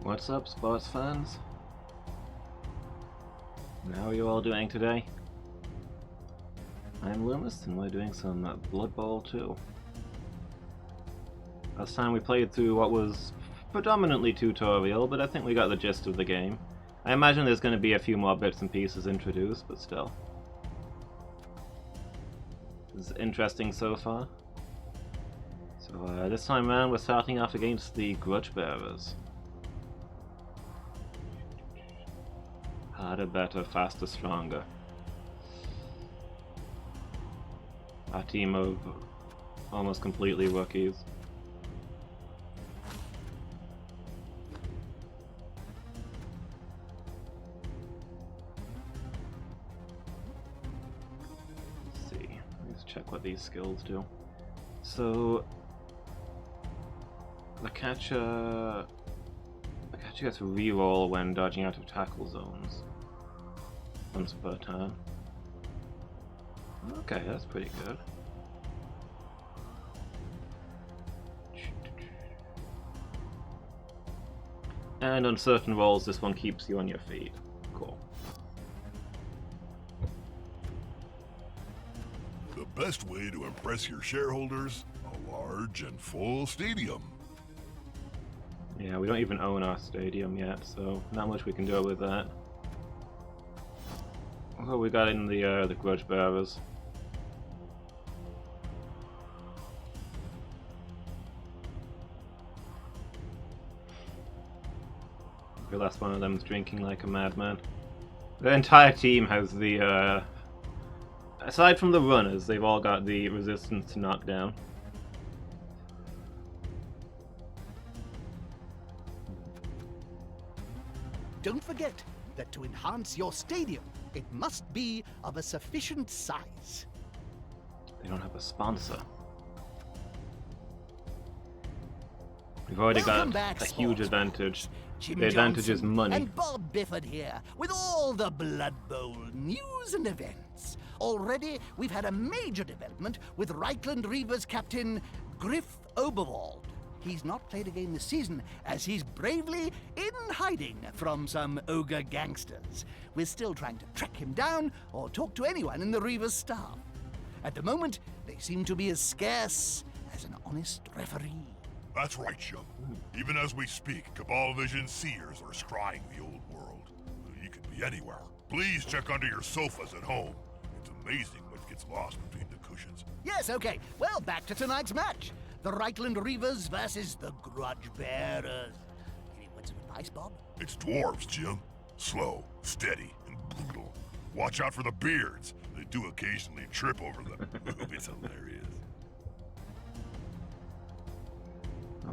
What's up, sports fans? And how are you all doing today? I'm Loomis, and we're doing some Blood Bowl 2. Last time we played through what was predominantly tutorial, but I think we got the gist of the game. I imagine there's going to be a few more bits and pieces introduced, but still. It's interesting so far. So this time around we're starting off against the Grudge Bearers. Harder, better, faster, stronger. Our team of almost completely rookies. Let's see. Let's check what these skills do. So the catcher gets a reroll when dodging out of tackle zones. Once per turn. Okay, that's pretty good. And on certain rolls, this one keeps you on your feet. Cool. The best way to impress your shareholders? A large and full stadium. Yeah, we don't even own our stadium yet, so not much we can do with that. What we got in the Grudge Bearers? The last one of them is drinking like a madman. The entire team has the, aside from the runners, they've all got the resistance to knockdown. Don't forget that to enhance your stadium, it must be of a sufficient size. They don't have a sponsor. We've already Welcome got back, a huge sports advantage. Jim The advantage Johnson is money. And Bob Bifford here with all the Blood Bowl news and events. Already, we've had a major development with Reichland Reavers captain Griff Oberwald. He's not played a game this season, as he's bravely in hiding from some ogre gangsters. We're still trying to track him down or talk to anyone in the Reavers staff. At the moment, they seem to be as scarce as an honest referee. That's right, Chum. Even as we speak, Cabal Vision seers are scrying the old world. You could be anywhere. Please check under your sofas at home. It's amazing what gets lost between the cushions. Yes, okay. Well, back to tonight's match. The Reichland Reavers versus the Grudge Bearers. Any words of advice, Bob? It's dwarves, Jim. Slow, steady, and brutal. Watch out for the beards. They do occasionally trip over them. It's hilarious.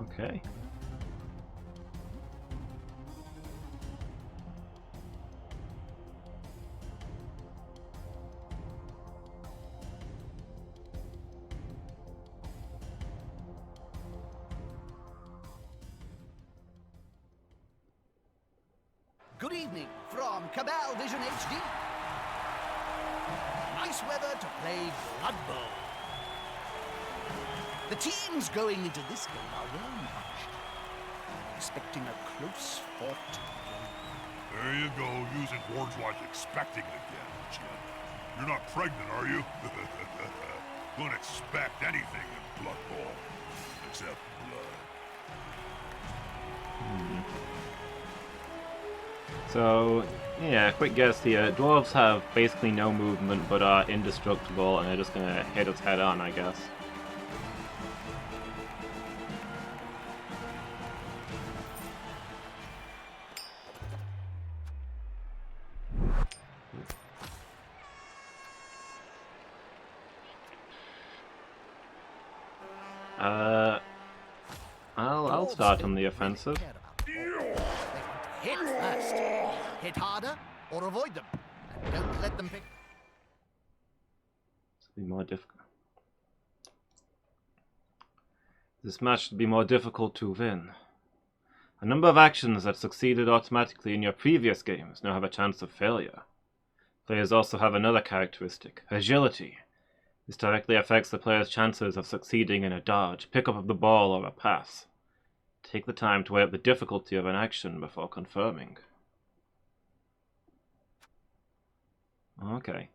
Okay. Good evening from Cabal Vision HD. Nice weather to play Blood Bowl. The teams going into this game are well matched. I'm expecting a close-fought game. There you go, using words like expecting it again, Jim. You're not pregnant, are you? Don't expect anything in Blood Bowl. Except blood. So, yeah, quick guess here. Dwarves have basically no movement but are indestructible and they're just gonna hit us head on, I guess. I'll start on the offensive. They want to hit first. Hit harder or avoid them. And don't let them pick. Be more difficult. This match should be more difficult to win. A number of actions that succeeded automatically in your previous games now have a chance of failure. Players also have another characteristic, agility. This directly affects the player's chances of succeeding in a dodge, pickup of the ball, or a pass. Take the time to weigh up the difficulty of an action before confirming. Okay.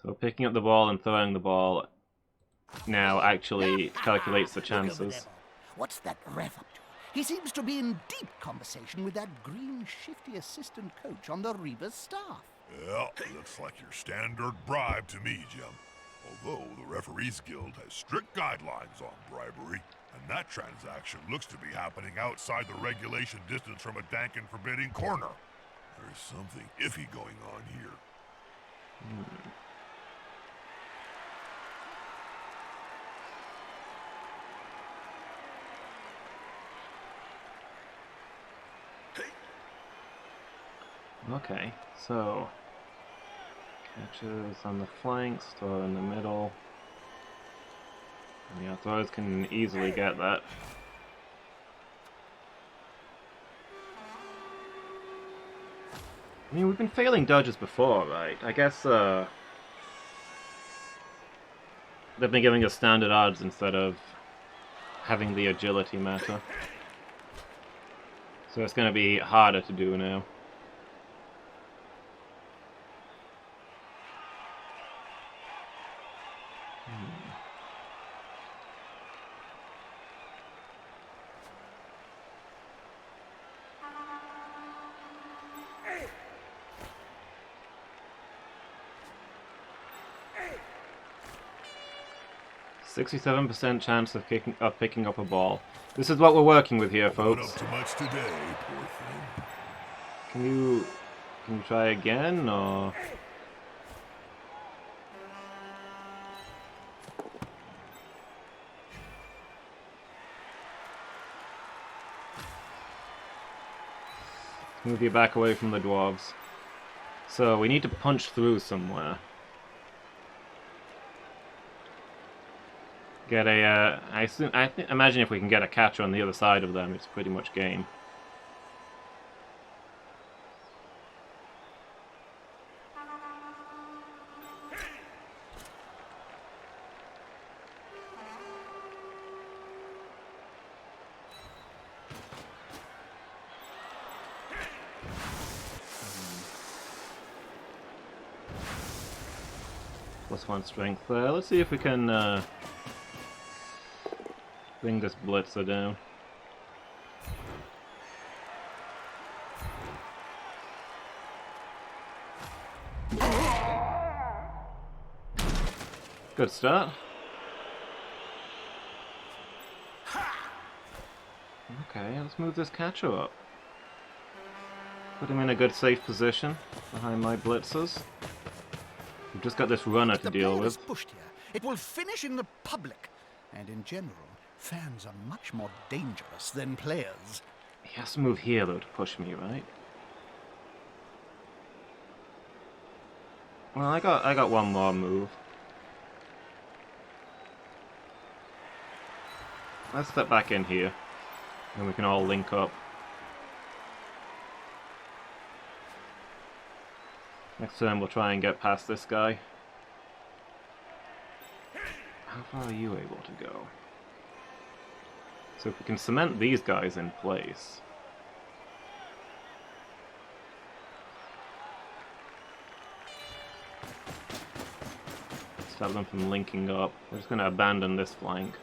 So picking up the ball and throwing the ball now actually calculates the chances. What's that ref up to? He seems to be in deep conversation with that green shifty assistant coach on the Reavers staff. Well, looks like your standard bribe to me, Jim. Although the Referees Guild has strict guidelines on bribery, and that transaction looks to be happening outside the regulation distance from a dank and forbidding corner. There's something iffy going on here. Okay, so catches on the flanks, throw in the middle. And yeah, throwers can easily get that. I mean, we've been failing dodges before, right? I guess they've been giving us standard odds instead of having the agility matter. So it's going to be harder to do now. 67% chance of picking up a ball. This is what we're working with here, folks. Not up to much today, poor thing. Can you try again, or? Move you back away from the dwarves. So we need to punch through somewhere. Get a, imagine if we can get a catcher on the other side of them, it's pretty much game. +1 strength there. Let's see if we can bring this blitzer down. Good start. Okay, let's move this catcher up. Put him in a good safe position behind my blitzers. We've just got this runner to deal with. Pushed here, it will finish in the public, and in general, fans are much more dangerous than players. He has to move here though to push me, right? Well, I got one more move. Let's step back in here, and we can all link up. Next turn we'll try and get past this guy. How far are you able to go? So if we can cement these guys in place. Stop them from linking up. We're just going to abandon this flank.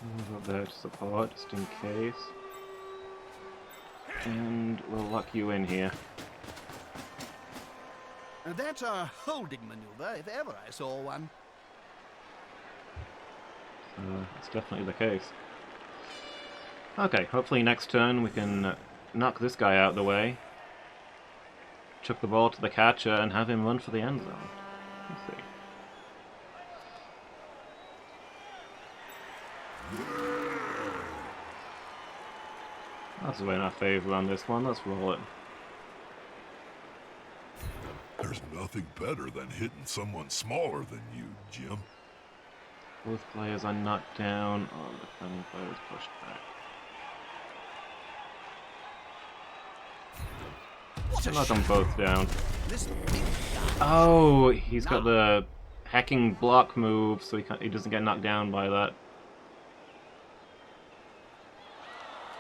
Move up there to support, just in case. And we'll lock you in here. That's a holding maneuver, if ever I saw one. It's definitely the case. Okay, hopefully next turn we can knock this guy out of the way. Chuck the ball to the catcher and have him run for the end zone. Let's see. That's in our favour on this one, let's roll it. There's nothing better than hitting someone smaller than you, Jim. Both players are knocked down. Oh, the defending player is pushed back. Knock them both down. Oh, he's got the hacking block move, so he doesn't get knocked down by that.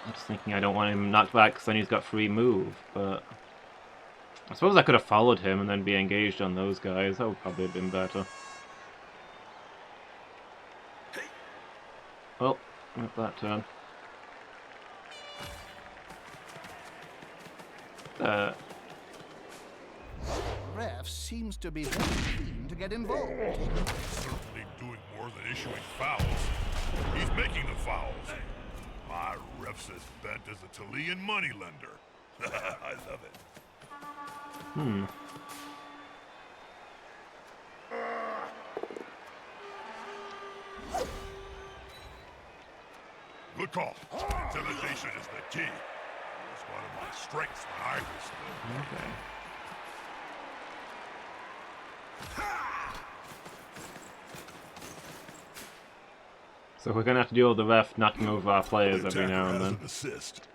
I'm just thinking I don't want him knocked back because then he's got free move, but I suppose I could have followed him and then be engaged on those guys. That would probably have been better. Well, with that turn. Ref seems to be very keen to get involved. Certainly doing more than issuing fouls. He's making the fouls. My ref's as bent as a Chilean moneylender. I love it. Good call. Intimidation is the key. It was one of my strengths when I was little. Okay. So we're gonna have to deal with the ref knocking over our players every now and then. Assist.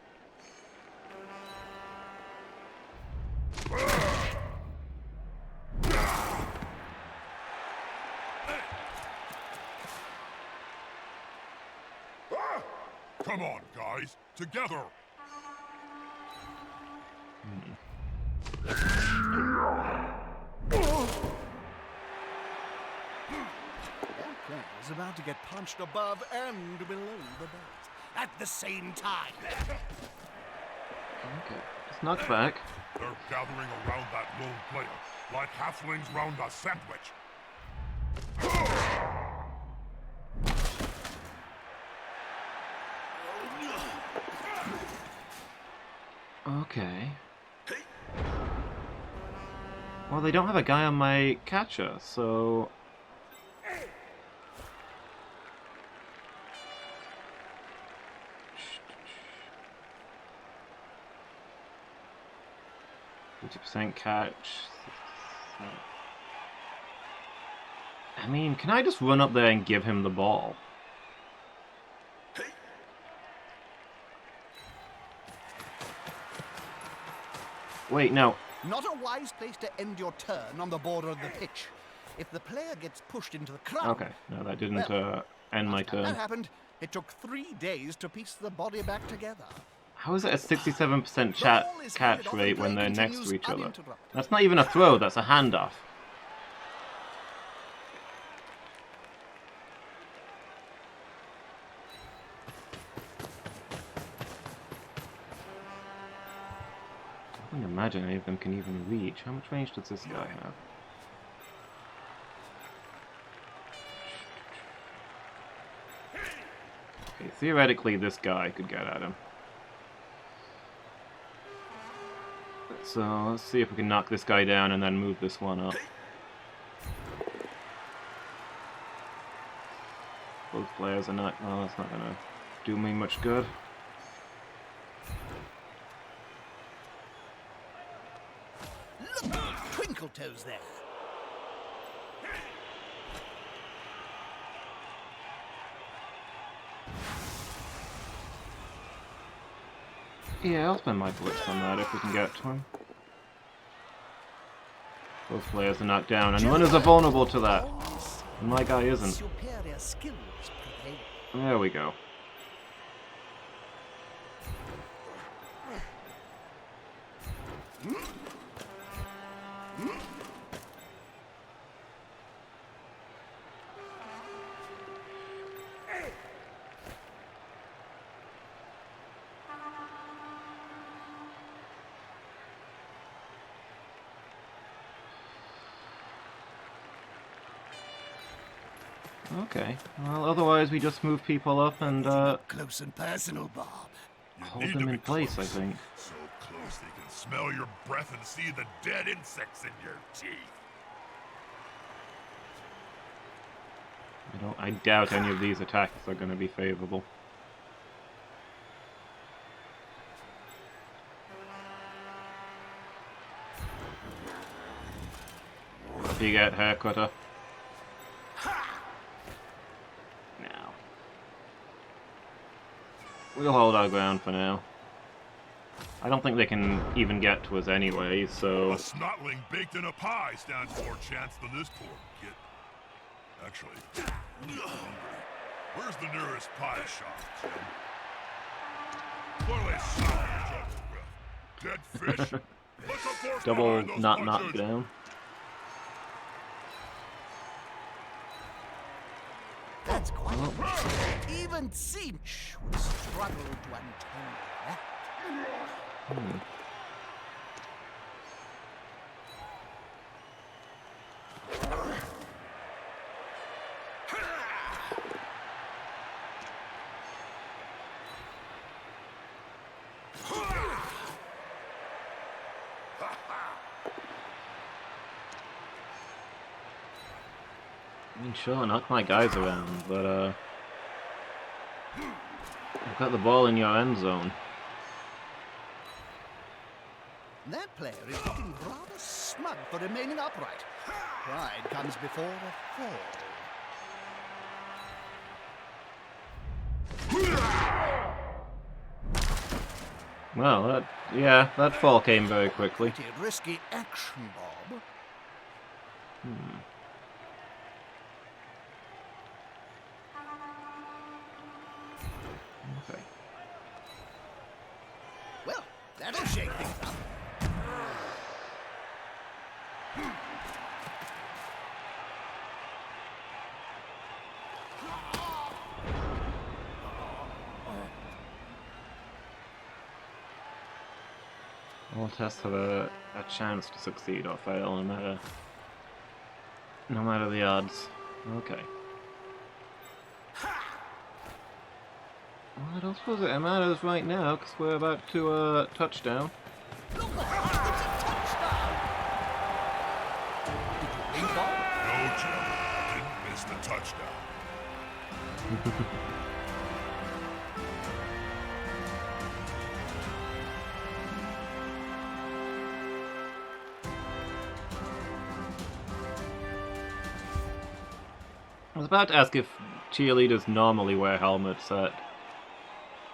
Come on, guys, together. Is about to get punched above and below the belt at the same time. Okay. It's knocked back. They're gathering around that lone player, like halflings round a sandwich. Okay. Well, they don't have a guy on my catcher, so... %, catch. I mean, can I just run up there and give him the ball? Wait, no. Not a wise place to end your turn on the border of the pitch. If the player gets pushed into the crowd... Okay, no, that didn't end my turn. That happened. It took 3 days to piece the body back together. How is it a 67% catch rate when they're next to each other? That's not even a throw, that's a handoff. I can't imagine any of them can even reach. How much range does this guy have? Okay, theoretically this guy could get at him. So let's see if we can knock this guy down and then move this one up. Both players are not... well, that's not gonna do me much good. Look, twinkle toes there. Yeah, I'll spend my blitz on that if we can get to him. Both players are knocked down, and runners are vulnerable to that. And my guy isn't. Superior skills prevail. There we go. Okay. Well, otherwise we just move people up and Close and personal, Bob. hold them in place, I think. So close they can smell your breath and see the dead insects in your teeth. I doubt any of these attacks are going to be favorable. up you get, haircutter. Now. We'll hold our ground for now. I don't think they can even get to us anyway, so... A snotling baked in a pie stands more chance than this poor kid. Actually, I'm hungry. Where's the nearest pie shop, Jim? Clearly salvage dead fish. What's the force Double behind those not punches? knocked down. That's quite impressive. Even Cinch would struggle to untangle that. I mean, sure, knock my guys around, but you've got the ball in your end zone. That player is looking rather smug for remaining upright. Pride comes before a fall. Well, that fall came very quickly. Pretty risky action, Bob. Okay. Well, that'll shake things up. All tests have a chance to succeed or fail, no matter the odds. Okay. Well, I don't suppose it matters right now, because we're about to touchdown. Look, it's a touchdown! Did you think, Bob? No, Jim. Didn't miss the touchdown. I was about to ask if cheerleaders normally wear helmets at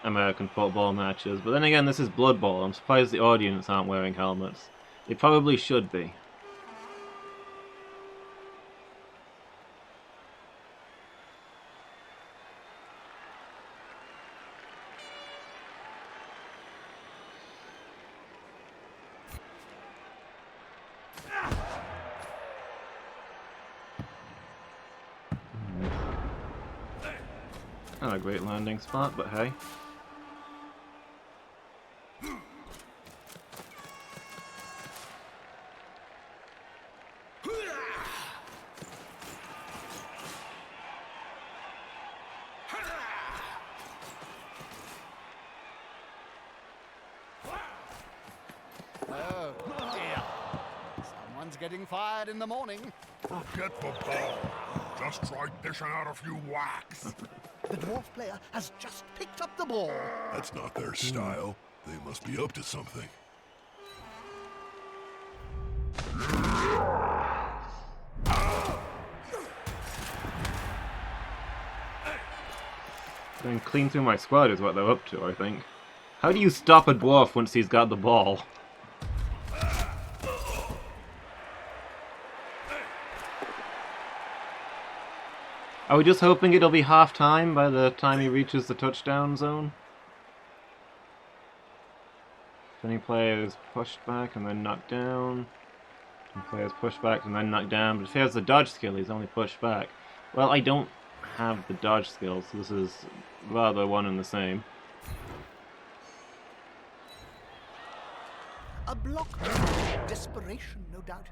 American football matches, but then again, this is Blood Bowl. I'm surprised the audience aren't wearing helmets. They probably should be. Not a great landing spot, but hey. Oh, dear. Someone's getting fired in the morning. Forget the ball. Just try dishing out a few whacks. The dwarf player has just picked up the ball. That's not their style. They must be up to something. Going clean through my squad is what they're up to, I think. How do you stop a dwarf once he's got the ball? Are we just hoping it'll be half-time by the time he reaches the touchdown zone? If any players pushed back and then knocked down. Some players pushed back and then knocked down. But if he has the dodge skill, he's only pushed back. Well, I don't have the dodge skill, so this is rather one and the same. A block. Desperation, no doubt.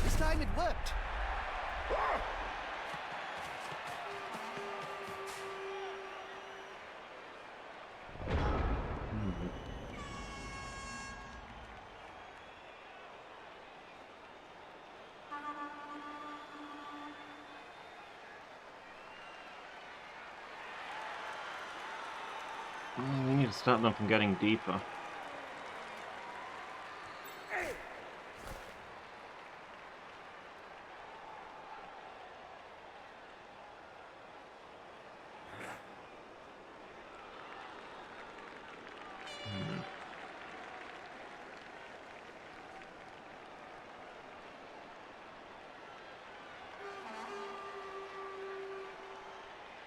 This time it worked. We need to stop them from getting deeper.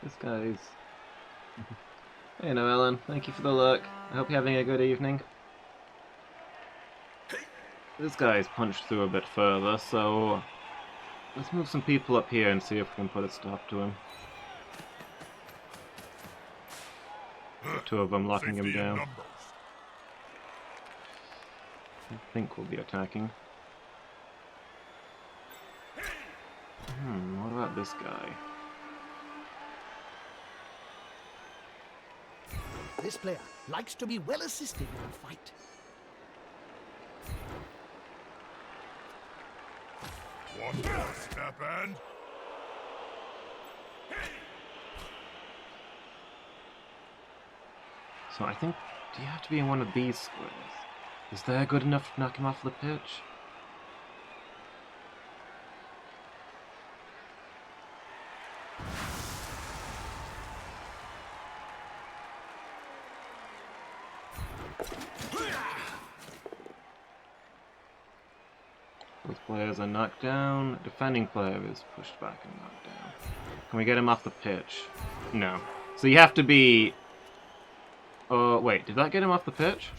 This guy's... Hey Noellen, thank you for the look. I hope you're having a good evening. This guy's punched through a bit further, so... Let's move some people up here and see if we can put a stop to him. Two of them locking him down. I think we'll be attacking. What about this guy? This player likes to be well assisted in a fight. One more step and... So I think, do you have to be in one of these squares? Is there good enough to knock him off the pitch? Both players are knocked down. Defending player is pushed back and knocked down. Can we get him off the pitch? No. So you have to be... Oh, wait, did that get him off the pitch?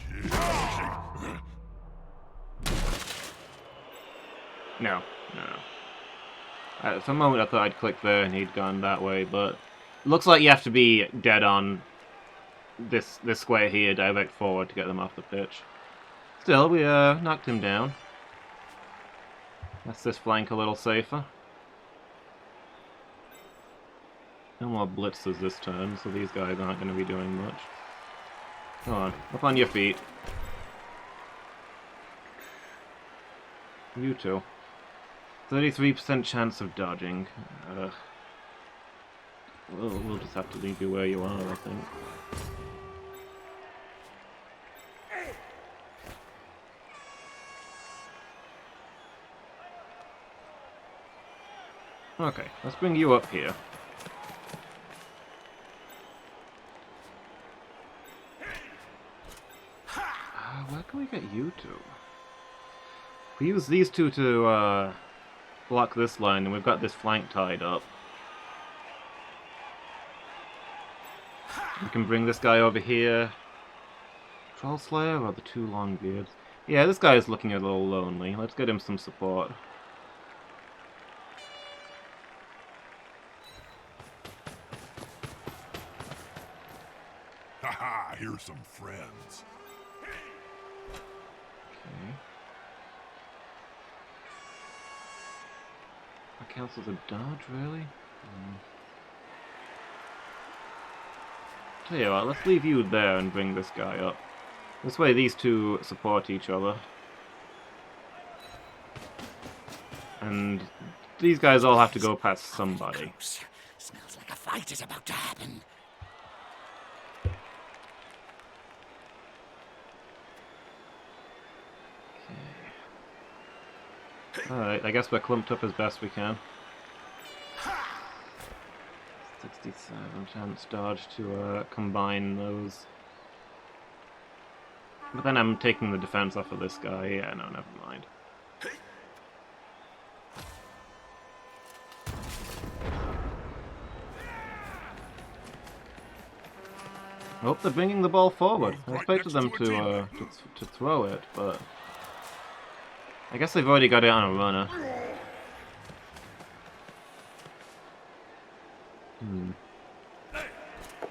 No, no. For a moment I thought I'd click there and he'd gone that way, but... Looks like you have to be dead on this square here, direct forward to get them off the pitch. Still, we knocked him down. That's this flank a little safer. No more blitzes this turn, so these guys aren't going to be doing much. Come on, up on your feet. You two. 33% chance of dodging. We'll just have to leave you where you are, I think. Okay, let's bring you up here. Where can we get you two? We use these two to block this line, and we've got this flank tied up. We can bring this guy over here. Troll Slayer or the two Longbeards? Yeah, this guy is looking a little lonely. Let's get him some support. Haha, here's some friends. Okay. That counts as a dodge, really? Tell you what, let's leave you there and bring this guy up. This way these two support each other. And these guys all have to go past somebody. Smells like a fight is about to happen. Alright, I guess we're clumped up as best we can. 67 chance dodge to combine those. But then I'm taking the defense off of this guy. Yeah, no, never mind. Oh, they're bringing the ball forward. I expected them to throw it, but I guess they've already got it on a runner.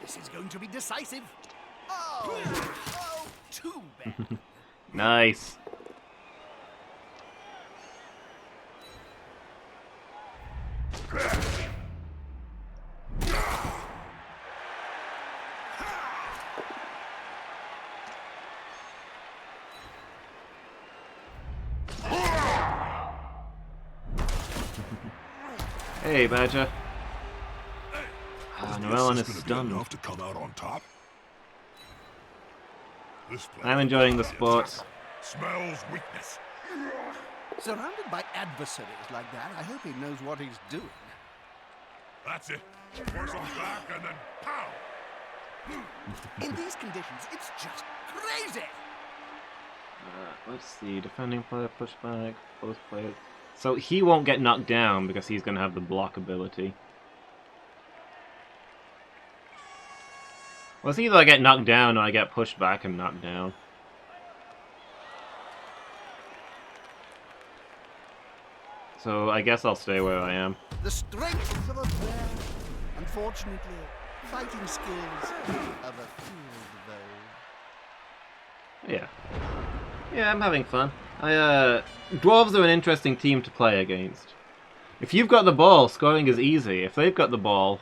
This is going to be decisive. Oh, too bad. Nice. Hey, Badger. Noellen is stunned. Enough to come out on top? I'm enjoying the sports. Smells weakness. Surrounded by adversaries like that, I hope he knows what he's doing. That's it. Force him back and then pow! In these conditions, it's just crazy! Let's see. Defending player, pushback, both players. So he won't get knocked down because he's going to have the block ability. Well, it's either I get knocked down or I get pushed back and knocked down. So I guess I'll stay where I am. The strength of a bear. Unfortunately, fighting skills of a field, though. Yeah. Yeah, I'm having fun. Dwarves are an interesting team to play against. If you've got the ball, scoring is easy. If they've got the ball,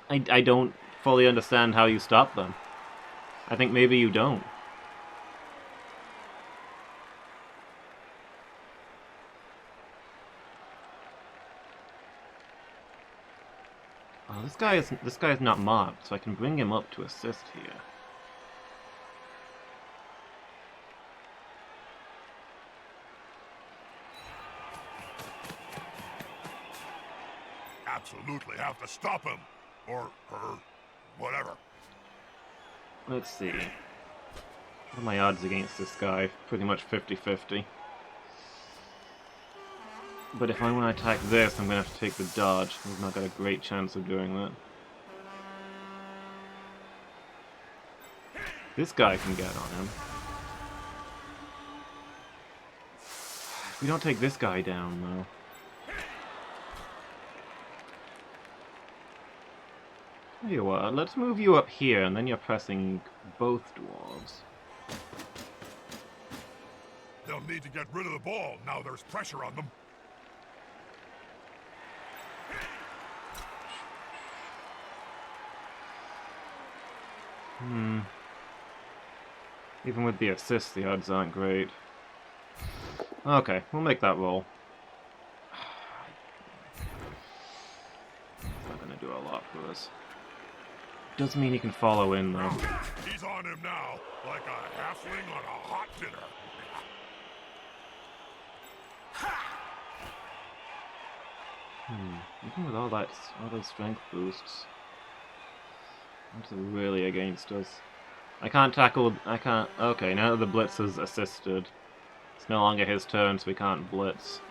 I don't fully understand how you stop them. I think maybe you don't. Oh, this guy is not marked, so I can bring him up to assist here. Absolutely have to stop him. Or her. Whatever. Let's see. What are my odds against this guy? Pretty much 50-50. But if I want to attack this, I'm going to have to take the dodge. I've not got a great chance of doing that. This guy can get on him. We don't take this guy down, though. Tell you what, let's move you up here, and then you're pressing both dwarves. They'll need to get rid of the ball now there's pressure on them. Even with the assist, the odds aren't great. Okay, we'll make that roll. It's not gonna do a lot for us. Does mean he can follow in, though. He's on him now, like a halfling on a hot dinner. Even with all those strength boosts, that's really against us. I can't tackle. Okay, now that the blitz is assisted, it's no longer his turn, so we can't blitz.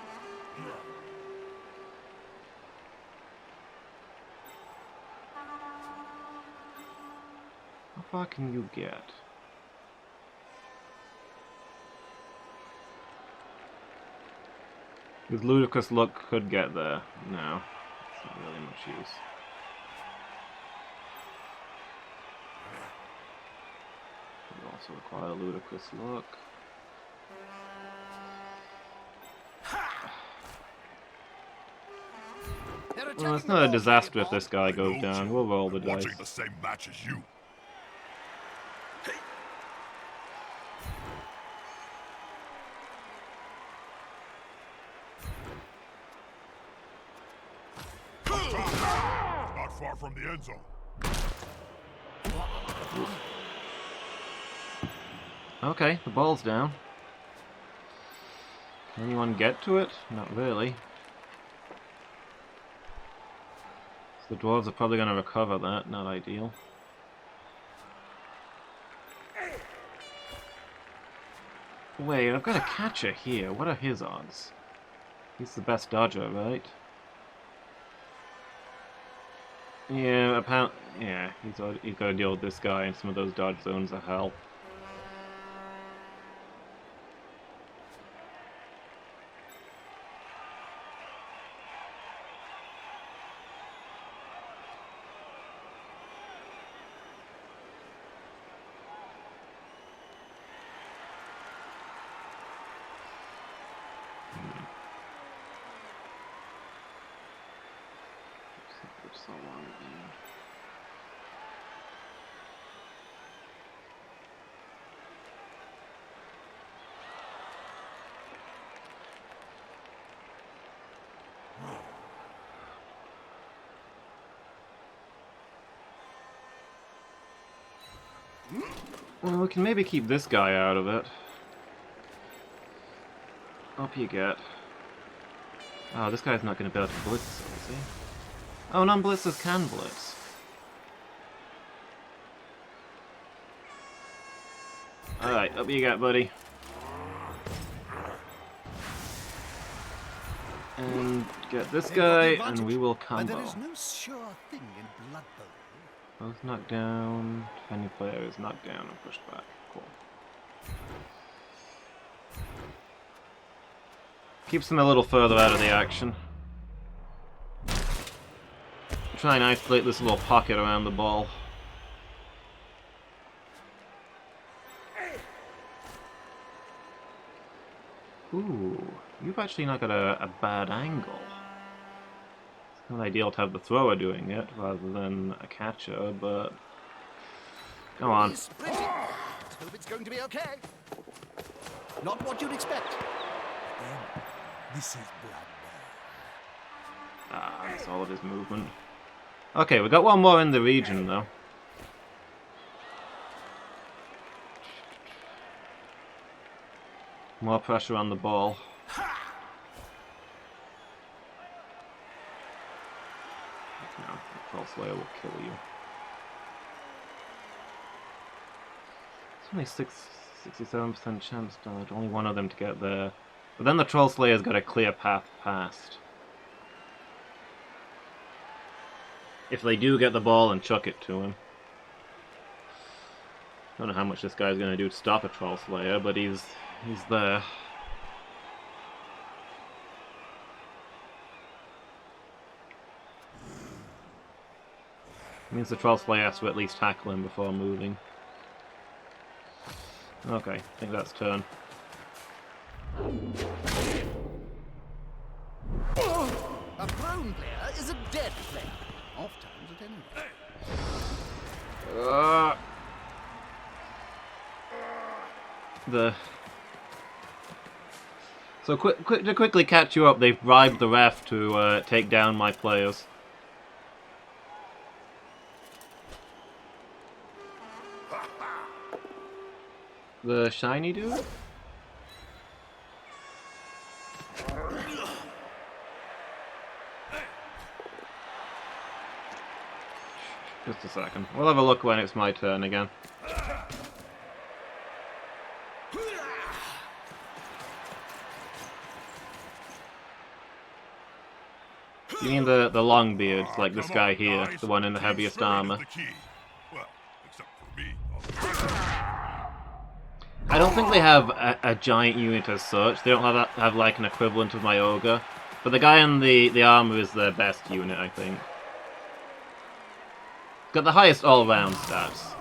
How far can you get? His ludicrous look could get there. No, it's not really much use. We also require a ludicrous look. Well, it's not a disaster if this guy goes down. We'll roll the dice. Watching the same match as you. Not far from the end zone. Okay, the ball's down. Can anyone get to it? Not really. So the dwarves are probably going to recover that. Not ideal. Wait, I've got a catcher here. What are his odds? He's the best dodger, right? Yeah, apparently, yeah, he's got to deal with this guy, and some of those dodge zones are hell. So long again. Well, we can maybe keep this guy out of it. Up you get. Oh, this guy's not going to be able to blitz, is he? Oh, non-blitzers can blitz. Alright, up you get, buddy. And get this guy, and we will combo. But there is no sure thing in Blood Bowl. Both knocked down. Defending player is knocked down and pushed back. Cool. Keeps them a little further out of the action. Try and isolate this little pocket around the ball. Ooh, you've actually not got a bad angle. It's kind of ideal to have the thrower doing it rather than a catcher, but... Come on. He's sprinting. Let's hope it's going to be okay. Not what you'd expect. Again, this is blood. Ah, that's all of his movement. Okay, we got one more in the region, though. More pressure on the ball. No, the Troll Slayer will kill you. It's only 67% chance dodge. Only one of them to get there. But then the Troll Slayer's got a clear path past. If they do get the ball and chuck it to him. I don't know how much this guy's going to do to stop a Troll Slayer, but he's there. Means the Troll Slayer has to at least tackle him before moving. Okay, I think that's turn. A prone player is a dead player. Off times at any rate. So to quickly catch you up, they've bribed the ref to take down my players. The shiny dude? Just a second. We'll have a look when it's my turn again. You mean the long beards, like this guy here, the one in the heaviest armor? Well, except for me. I don't think they have a giant unit as such. They don't have like an equivalent of my ogre. But the guy in the armor is their best unit, I think. Got the highest all-round stats.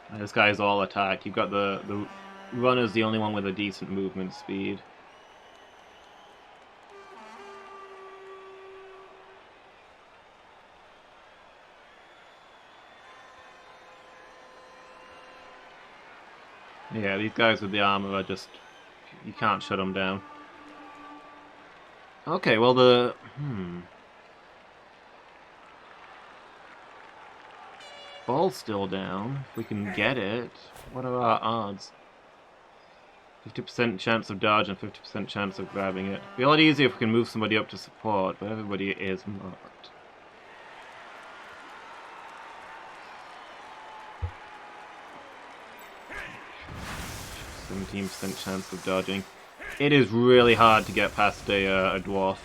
And this guy's all attack. You've got the runner's the only one with a decent movement speed. Yeah, these guys with the armor are just... you can't shut them down. Okay, well the... Ball's still down. If we can get it, what are our odds? 50% chance of dodge and 50% chance of grabbing it. It'd be a lot easier if we can move somebody up to support, but everybody is marked. %17% chance of dodging. It is really hard to get past a dwarf.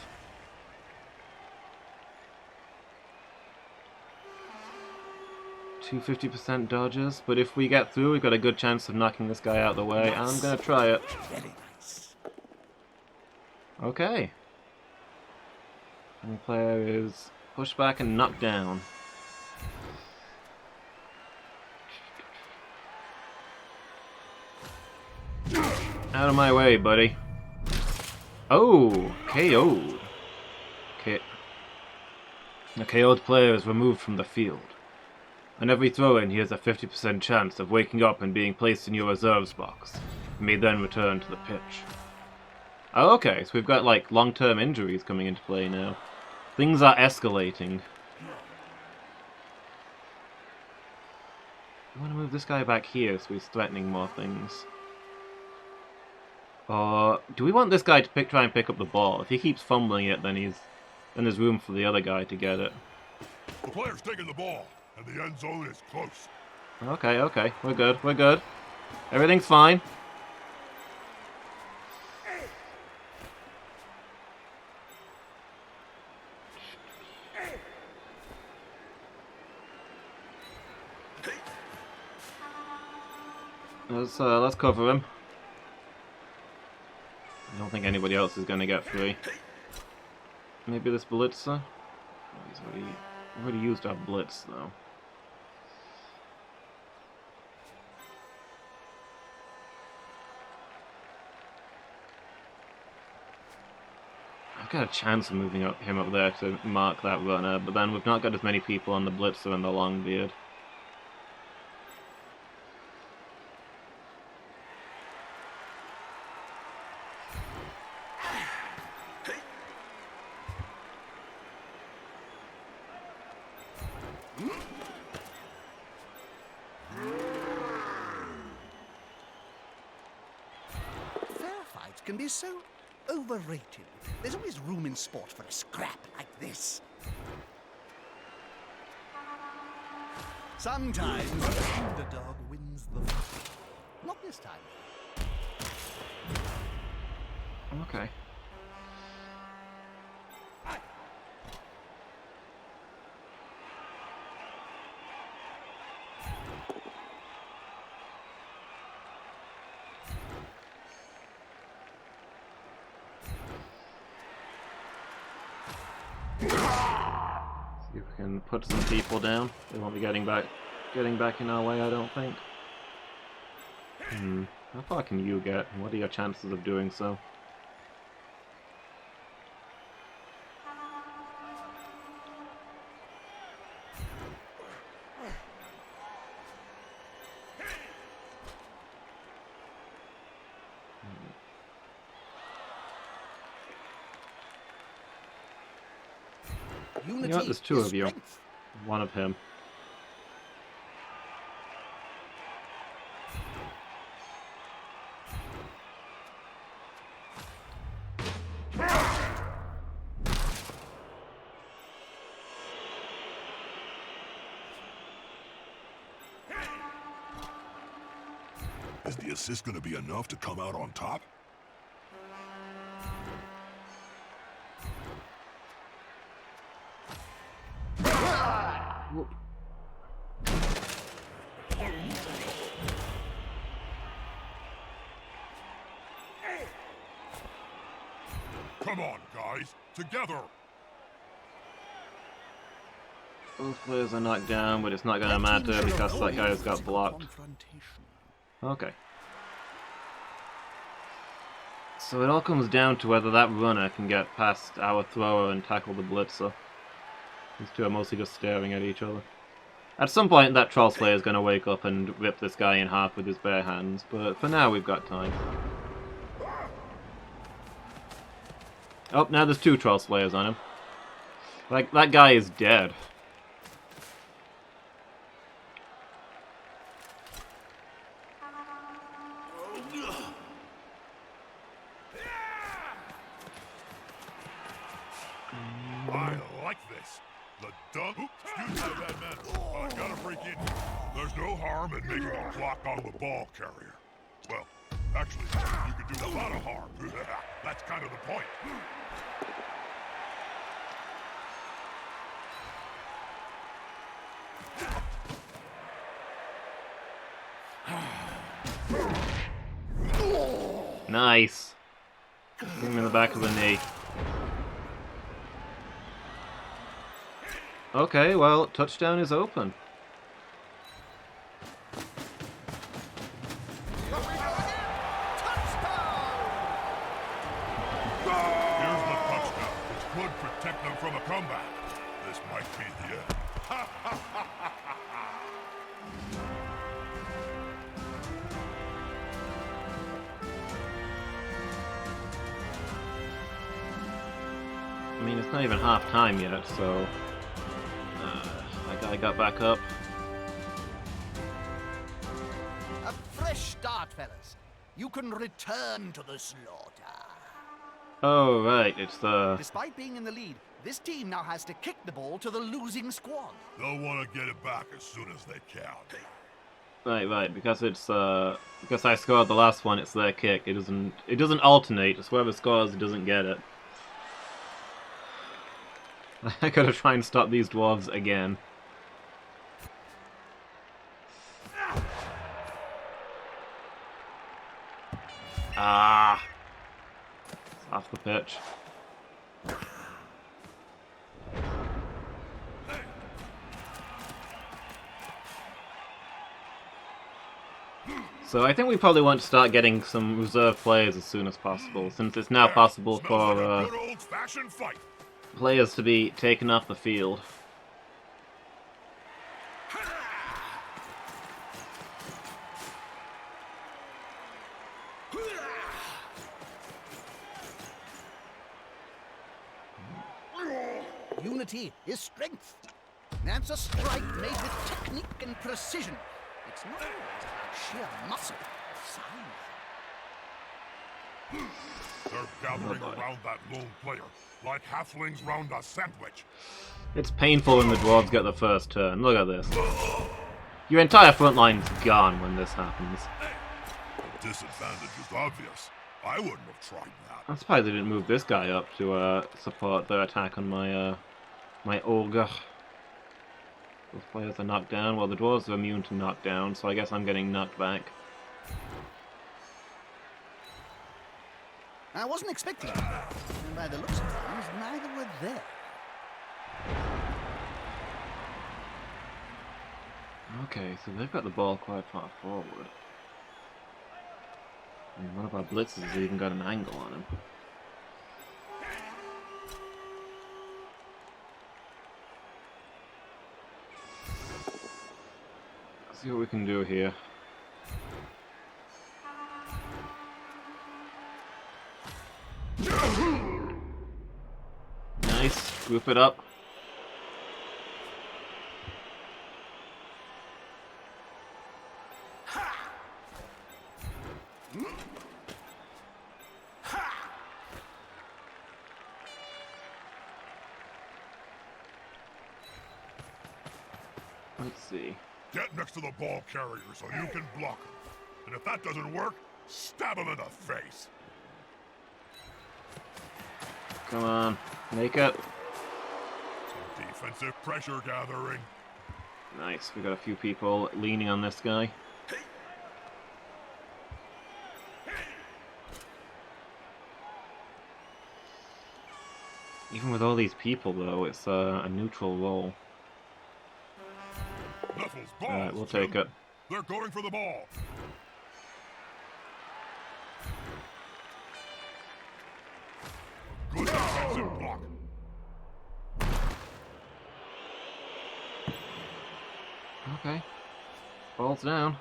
Two 50% dodges, but if we get through, we've got a good chance of knocking this guy out of the way, and I'm gonna try it. Very nice. Okay. And the player is pushed back and knocked down. Out of my way, buddy. Oh, KO'd. The KO'd player is removed from the field. On every throw-in, he has a 50% chance of waking up and being placed in your reserves box. He may then return to the pitch. Oh, okay, so we've got, like, long-term injuries coming into play now. Things are escalating. I want to move this guy back here so he's threatening more things. Or do we want this guy to try and pick up the ball? If he keeps fumbling it, then there's room for the other guy to get it. The player's taking the ball, and the end zone is close. Okay, we're good. Everything's fine. Let's cover him. I don't think anybody else is gonna get free. Maybe this Blitzer? Oh, he's already used our Blitz though. I've got a chance of moving him up there to mark that runner, but then we've not got as many people on the Blitzer and the Longbeard. Fair fights can be so overrated. There's always room in sport for a scrap like this. Sometimes the underdog wins the fight. Not this time. Okay. See if we can put some people down. They won't be getting back in our way, I don't think. How far can you get? What are your chances of doing so? You know what, there's two of you. One of him. Is the assist gonna be enough to come out on top? Come on, guys, together! Both players are knocked down, but it's not going to matter because that guy has got blocked. Okay. So it all comes down to whether that runner can get past our thrower and tackle the blitzer. These two are mostly just staring at each other. At some point that Troll Slayer is going to wake up and rip this guy in half with his bare hands, but for now we've got time. Oh, now there's two Troll Slayers on him. Like, that guy is dead. I like this. The dump. Excuse me, bad man. I gotta break in. There's no harm in making a block on the ball carrier. Well, actually, you could do a lot of harm. That's kind of the point. Nice. Hit him in the back of the knee. Okay, well, touchdown is open. Here's the touchdown, which could protect them from a comeback. This might be the end. I mean, it's not even half time yet, so that guy got back up. A fresh start, fellas. You can return to the slaughter. Oh, right, it's the... Despite being in the lead, this team now has to kick the ball to the losing squad. They'll want to get it back as soon as they can. Right, because it's, because I scored the last one, it's their kick. It doesn't alternate, it's whoever scores, it doesn't get it. I gotta try and stop these dwarves again. Ah! It's off the pitch. So I think we probably want to start getting some reserve players as soon as possible, since it's now possible Smells like for a good old-fashioned fight. players to be taken off the field. Unity is strength. That's a strike made with technique and precision. It's not always about sheer muscle or size. They're gathering around that lone player, like halflings round a sandwich. It's painful when the dwarves get the first turn. Look at this. Your entire front line's gone when this happens. The disadvantage is obvious. I wouldn't have tried that. I'm surprised they didn't move this guy up to support their attack on my my ogre. Those players are knocked down. Well, the dwarves are immune to knockdown, so I guess I'm getting knocked back. I wasn't expecting that, and by the looks of things, neither were there. Okay, so they've got the ball quite far forward. And one of our blitzes has even got an angle on him. Let's see what we can do here. Nice, group it up. Let's see. Get next to the ball carrier so you can block him. And if that doesn't work, stab him in the face. Come on, make it. Some defensive pressure gathering. Nice, we got a few people leaning on this guy. Even with all these people, though, it's a neutral role. Knuckles, balls, Alright, we'll Jim. take it. They're going for the ball. Good defensive block. Okay. Ball's down.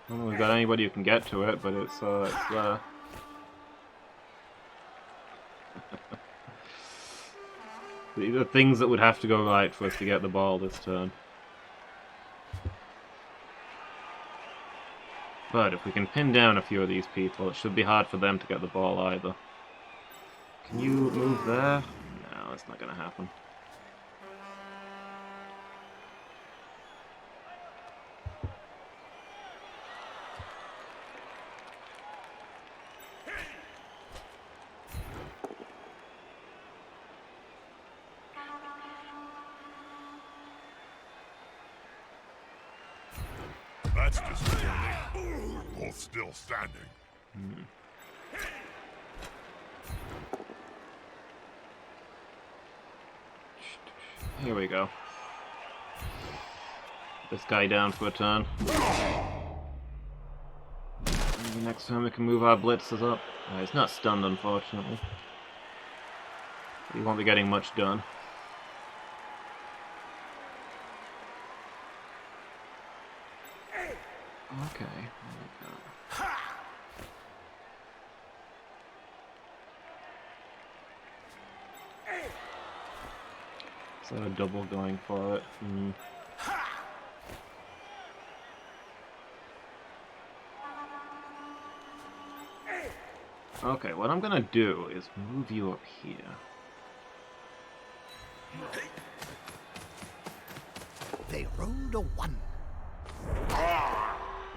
I don't know if we've got anybody who can get to it, but it's there. These are things that would have to go right for us to get the ball this turn. But if we can pin down a few of these people, it should be hard for them to get the ball either. Can you move there? No, that's not going to happen. That's disappointing. We're both still standing. Here we go. This guy down for a turn. Maybe next time we can move our blitzers up. He's not stunned, unfortunately. He won't be getting much done. Okay. There we go. So a double going for it. Okay, what I'm gonna do is move you up here. They rolled a 1.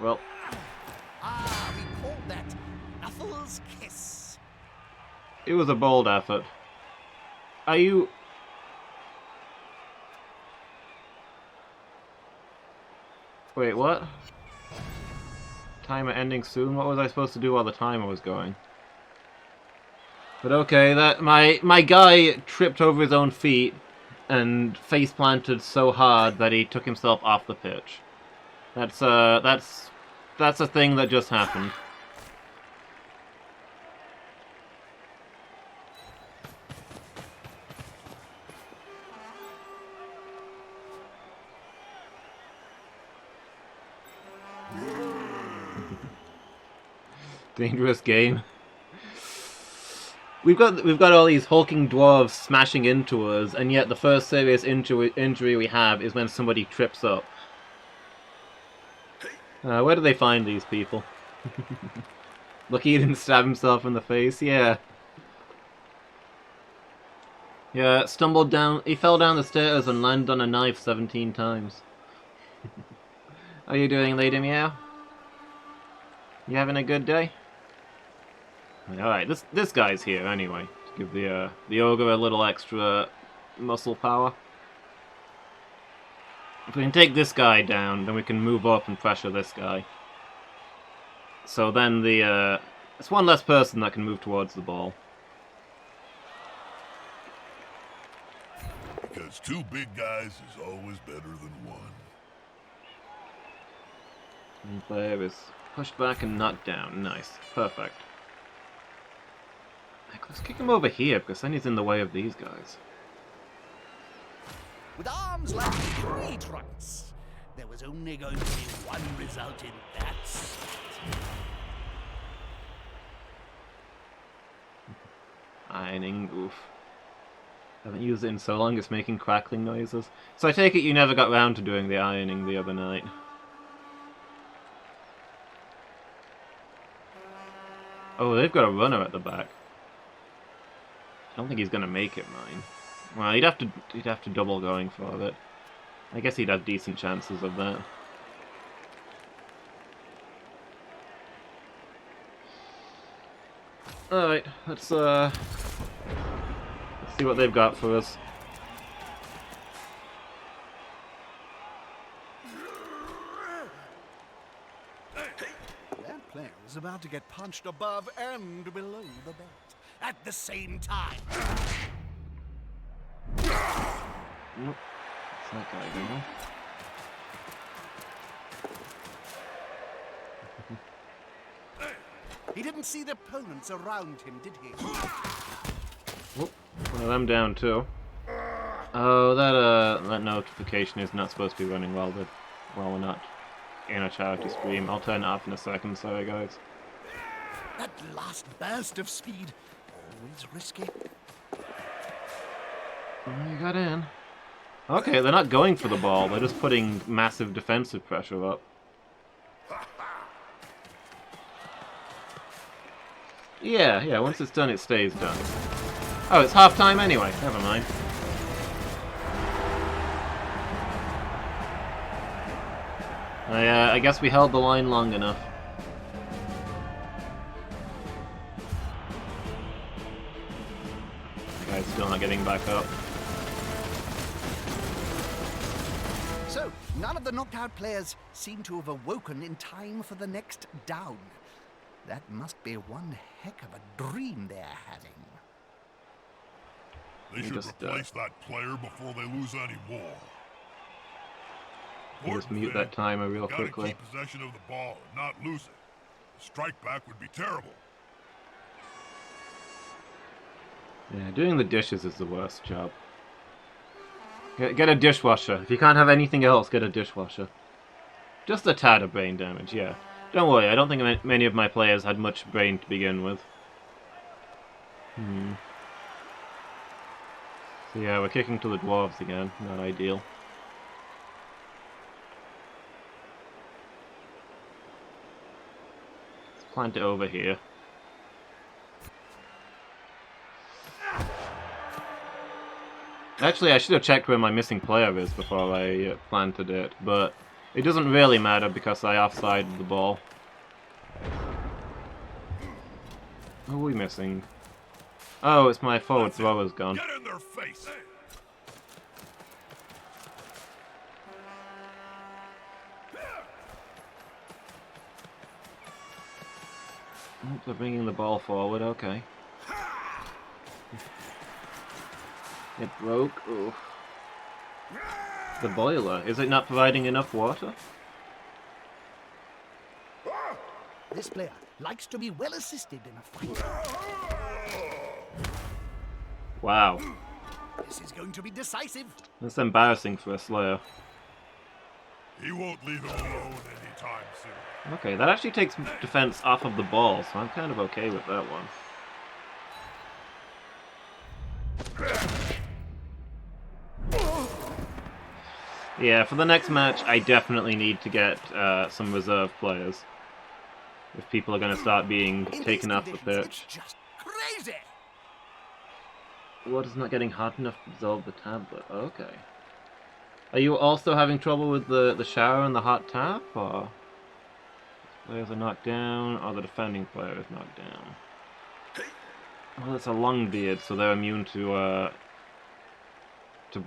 Well, We call that Knuckles' Kiss. it was a bold effort. Are you... Wait, what? Timer ending soon? What was I supposed to do while the timer was going? But okay, that my guy tripped over his own feet and face planted so hard that he took himself off the pitch. That's a thing that just happened. Dangerous game. We've got all these hulking dwarves smashing into us, and yet the first serious injury we have is when somebody trips up. Where do they find these people? Lucky he didn't stab himself in the face. Yeah. Yeah, stumbled down. He fell down the stairs and landed on a knife 17 times. How are you doing, Lady Meow? You having a good day? Alright, this guy's here anyway, to give the ogre a little extra muscle power. If we can take this guy down, then we can move up and pressure this guy. So then it's one less person that can move towards the ball. Because two big guys is always better than one. And player is pushed back and knocked down. Nice. Perfect. Let's kick him over here, because then he's in the way of these guys. With arms like tree trunks, there was only going to be one result in that set. Ironing, oof. Haven't used it in so long, it's making crackling noises. So I take it you never got round to doing the ironing the other night. Oh, they've got a runner at the back. I don't think he's gonna make it, mine. Well, he'd have to double going for it. I guess he'd have decent chances of that. Alright, let's see what they've got for us. That player is about to get punched above and below the belt at the same time. Nope. It's that guy, though. He didn't see the opponents around him, did he? Whoop. One of them down too. Oh, that notification is not supposed to be running while we're not in a charity stream. I'll turn it off in a second, sorry guys. That last burst of speed, always risky. You got in. Okay, they're not going for the ball, they're just putting massive defensive pressure up. Yeah, once it's done, it stays done. Oh, it's half-time anyway, never mind. I guess we held the line long enough. Guy's still not getting back up. So, none of the knocked-out players seem to have awoken in time for the next down. That must be one heck of a dream they're having. They should replace that player before they lose any more. Just mute that timer real quickly. Keep possession of the ball and not lose it. A strike back would be terrible. Yeah, doing the dishes is the worst job. Get a dishwasher. If you can't have anything else, get a dishwasher. Just a tad of brain damage, yeah. Don't worry, I don't think many of my players had much brain to begin with. So yeah, we're kicking to the dwarves again. Not ideal. Let's plant it over here. Actually, I should have checked where my missing player is before I planted it, but it doesn't really matter because I offsided the ball. Who are we missing? Oh, it's my forward thrower's gone. Get in their face! Oh, they're bringing the ball forward, okay. It broke. Oof. The boiler. Is it not providing enough water? This player likes to be well assisted in a fight. Wow. This is going to be decisive. That's embarrassing for a Slayer. He won't leave him alone anytime soon. Okay, that actually takes defense off of the ball, so I'm kind of okay with that one. Yeah, for the next match, I definitely need to get some reserve players. If people are going to start being taken off the pitch. It's just crazy. Water's not getting hot enough to dissolve the tablet. Okay. Are you also having trouble with the shower and the hot tap, or players are knocked down, or the defending player is knocked down? Well, it's a Longbeard, so they're immune to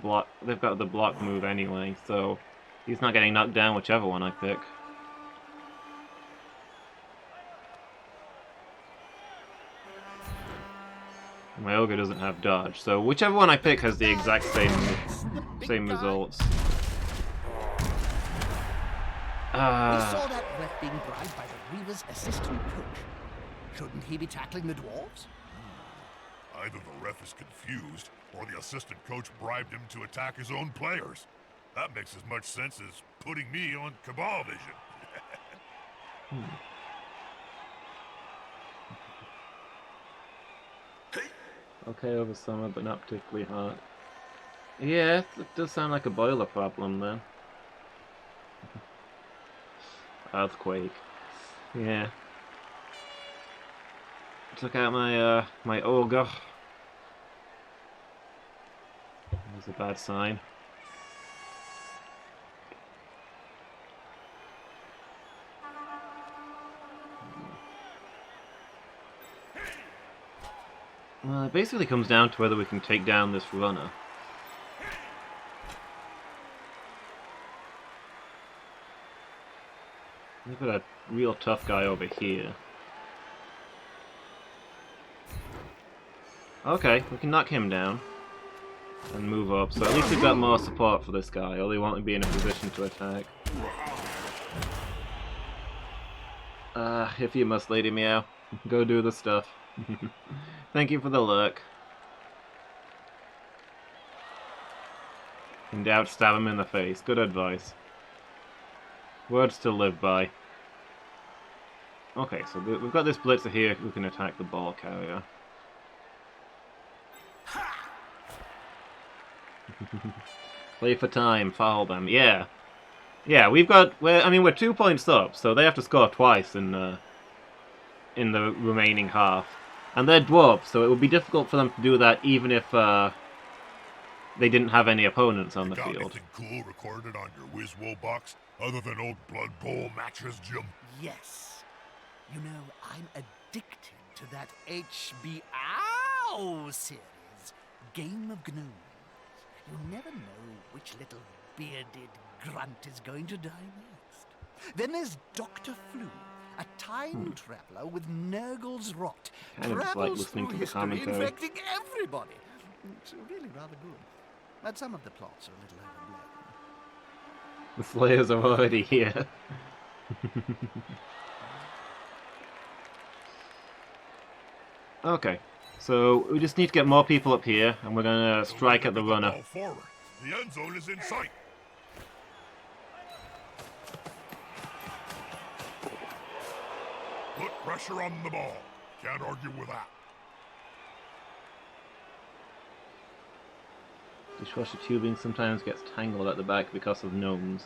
block. They've got the block move anyway, so he's not getting knocked down whichever one I pick. My ogre doesn't have dodge, so whichever one I pick has the exact same results. We saw that ref being bribed by the Reaver's assistant coach. Shouldn't he be tackling the dwarves? Either the ref is confused, or the assistant coach bribed him to attack his own players. That makes as much sense as putting me on Cabal Vision. Okay over summer, but not particularly hot. Yeah, it does sound like a boiler problem then. Earthquake. Yeah. Took out my my ogre. That was a bad sign. Well, it basically comes down to whether we can take down this runner. We've got a real tough guy over here. Okay, we can knock him down and move up, so at least we've got more support for this guy, or they won't be in a position to attack. If you must, Lady Meow, go do the stuff. Thank you for the lurk. In doubt, stab him in the face. Good advice. Words to live by. Okay, so we've got this blitzer here who can attack the ball carrier. Play for time, foul them. Yeah. Yeah, we're 2 points up, so they have to score twice in the remaining half. And they're dwarves, so it would be difficult for them to do that even if they didn't have any opponents on the field. Anything cool recorded on your WizWo box other than old Blood Bowl matches, Jim? Yes. You know, I'm addicted to that HBO series, Game of Gnomes. You never know which little bearded grunt is going to die next. Then there's Dr. Flu, a time traveler with Nurgle's rot. Kind of just like listening to the commentary. Infecting everybody. It's really rather good. But some of the plots are a little overblown. The Slayers are already here. Okay, so we just need to get more people up here, and we're gonna strike at the runner. Forward. The end zone is in sight. Put pressure on the ball. Can't argue with that. Dishwasher tubing sometimes gets tangled at the back because of gnomes.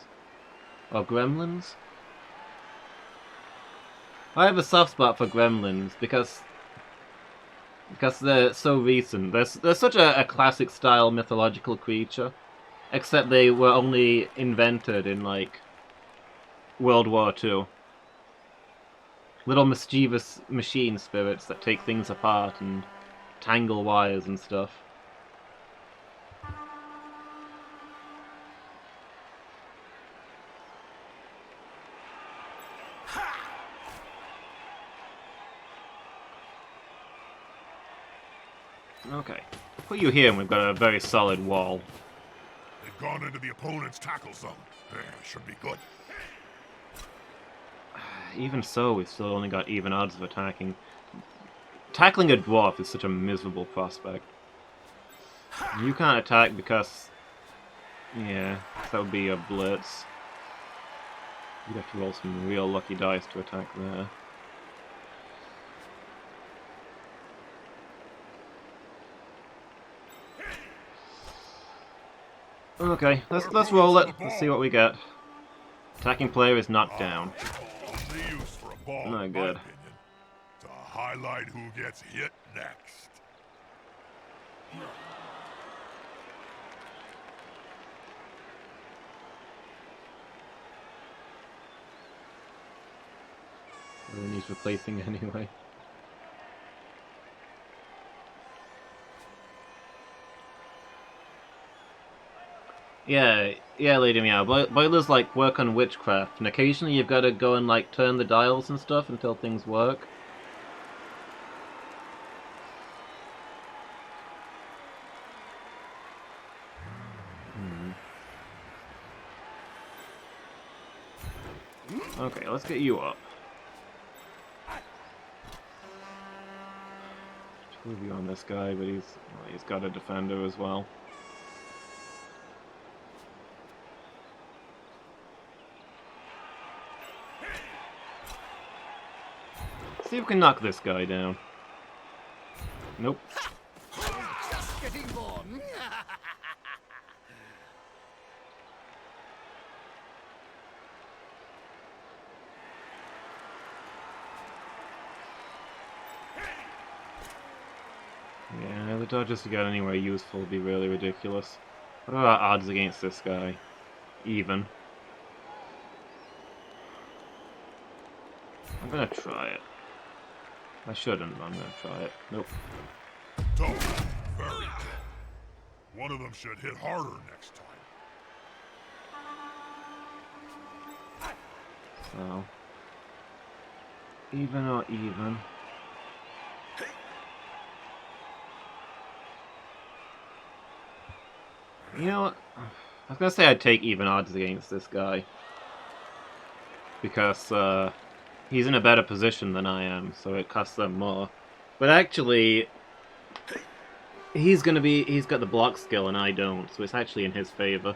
Or gremlins? I have a soft spot for gremlins because they're so recent. They're such a classic style mythological creature. Except they were only invented in, like, World War II. Little mischievous machine spirits that take things apart and tangle wires and stuff. Okay. Put you here and we've got a very solid wall. They've gone into the opponent's tackle zone. Should be good. Even so, we've still only got even odds of attacking. Tackling a dwarf is such a miserable prospect. You can't attack because... yeah, that would be a blitz. You'd have to roll some real lucky dice to attack there. Okay, let's roll it. Let's see what we get. Attacking player is knocked down. Only use for a ball, Not in good. my opinion, to highlight who gets hit next. Really needs replacing anyway. Yeah, Lady Meow. Boilers like work on witchcraft, and occasionally you've got to go and like turn the dials and stuff until things work. Okay, let's get you up. Two of you on this guy, but he's got a defender as well. See if we can knock this guy down. Nope. Just getting born. Yeah, the dodges to get anywhere useful would be really ridiculous. What are our odds against this guy? Even. I'm gonna try it. I shouldn't, but I'm gonna try it. Nope. Don't. Very good. One of them should hit harder next time. So. Even or even? You know what? I was gonna say I'd take even odds against this guy. Because, he's in a better position than I am, so it costs them more. But actually, he's got the block skill and I don't, so it's actually in his favor.